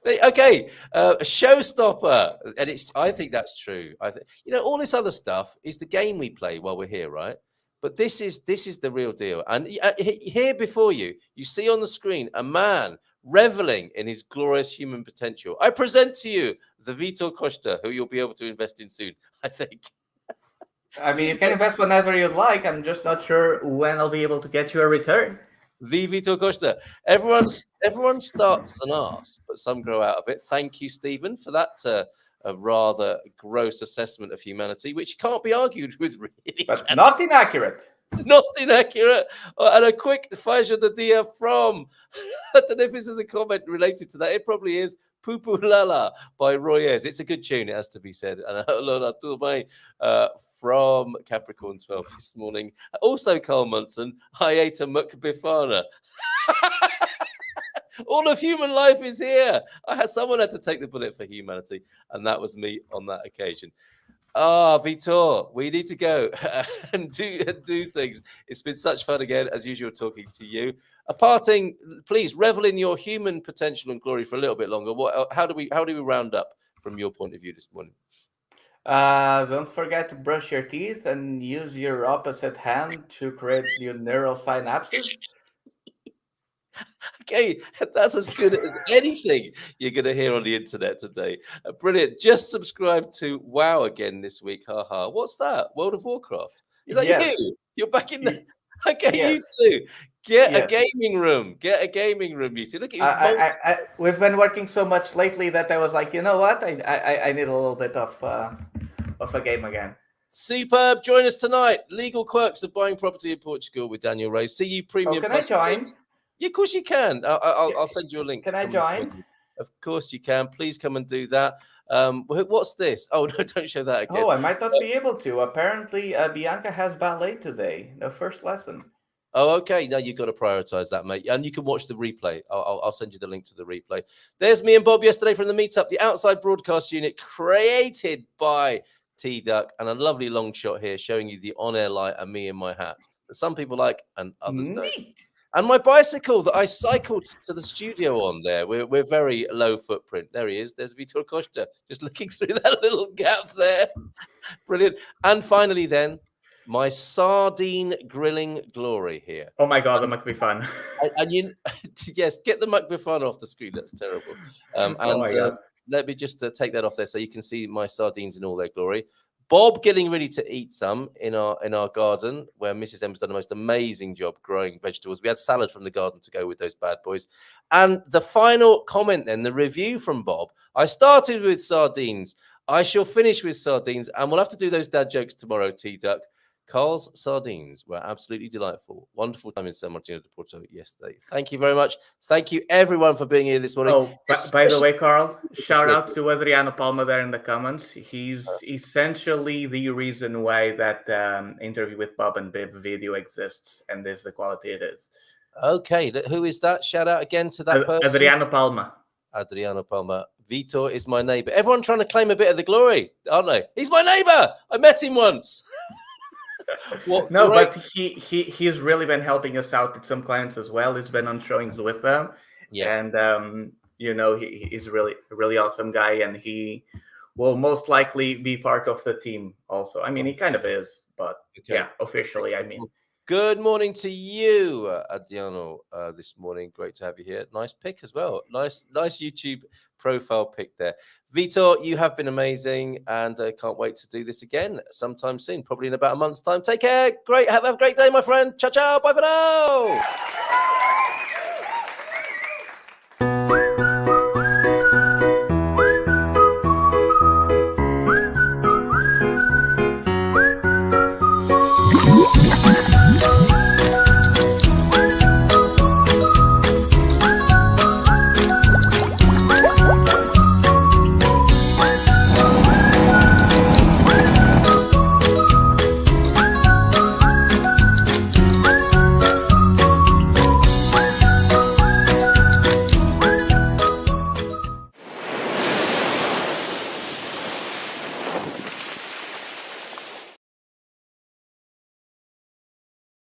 Okay, a showstopper, and I think that's true. All this other stuff is the game we play while we're here, right? But this is the real deal. And here before you, you see on the screen a man reveling in his glorious human potential. I present to you the Vitor Costa, who you'll be able to invest in soon, I think. I mean, you can invest whenever you'd like. I'm just not sure when I'll be able to get you a return. The Vitor Costa. Everyone starts as an arse, but some grow out of it. Thank you, Stephen, for that a rather gross assessment of humanity, which can't be argued with, really. But not inaccurate. Not inaccurate. And a quick Faja de Dia from, I don't know if this is a comment related to that. It probably is. Pupu Lala by Royez. It's a good tune, it has to be said. And Lola Turmay from Capricorn 12 this morning. Also, Carl Munson, I ate a mukbifana. All of human life is here. Someone had to take the bullet for humanity, and that was me on that occasion. Vitor, we need to go and do things. It's been such fun again, as usual, talking to you. A parting, please revel in your human potential and glory for a little bit longer. How do we round up from your point of view this morning? Don't forget to brush your teeth and use your opposite hand to create new neural synapses. Okay, that's as good as anything you're going to hear on the internet today. Brilliant. Just subscribe to WoW again this week. Haha. What's that? World of Warcraft? Is that you? You're back in there. Okay, yes. You too. Get a gaming room. Get a gaming room, you two. Look at you. We've been working so much lately that I was like, you know what? I need a little bit of a game again. Superb. Join us tonight. Legal quirks of buying property in Portugal with Daniel Ray. See you premium. Can I join? Yeah, of course you can. I'll send you a link. Can I join? Of course you can. Please come and do that. What's this? Oh, no, don't show that again. Oh, I might not be able to. Apparently, Bianca has ballet today. The first lesson. Oh, okay. No, you've got to prioritize that, mate. And you can watch the replay. I'll send you the link to the replay. There's me and Bob yesterday from the meetup, the outside broadcast unit created by T-Duck, and a lovely long shot here showing you the on-air light and me in my hat that some people like and others don't. And my bicycle that I cycled to the studio on there. We're very low footprint. There he is. There's Vitor Costa, just looking through that little gap there. Brilliant. And finally then, my sardine grilling glory here. Oh my God, that might be fun. Yes, get the mukbifana off the screen. That's terrible. Oh my God. Let me just take that off there so you can see my sardines in all their glory. Bob getting ready to eat some in our garden, where Mrs. M's done the most amazing job growing vegetables. We had salad from the garden to go with those bad boys. And the final comment then, the review from Bob. I started with sardines. I shall finish with sardines, and we'll have to do those dad jokes tomorrow, T-Duck. Carl's sardines were absolutely delightful. Wonderful time in San Martino de Porto yesterday. Thank you very much. Thank you, everyone, for being here this morning. Oh, by the way, Carl, shout out to Adriano Palma there in the comments. He's essentially the reason why that interview with Bob and Bib video exists, and this is the quality it is. Okay, who is that? Shout out again to that person. Adriano Palma. Adriano Palma. Vitor is my neighbor. Everyone trying to claim a bit of the glory, aren't they? He's my neighbor. I met him once. But he's really been helping us out with some clients as well. He's been on showings with them, and he's really awesome guy, and he will most likely be part of the team also. I mean, he kind of is, but officially, I mean. Good morning to you, Adriano, this morning. Great to have you here. Nice pick as well. Nice YouTube profile pic there. Vitor, you have been amazing, and I can't wait to do this again sometime soon, probably in about a month's time. Take care. Great. Have a great day, my friend. Ciao, ciao. Bye for now.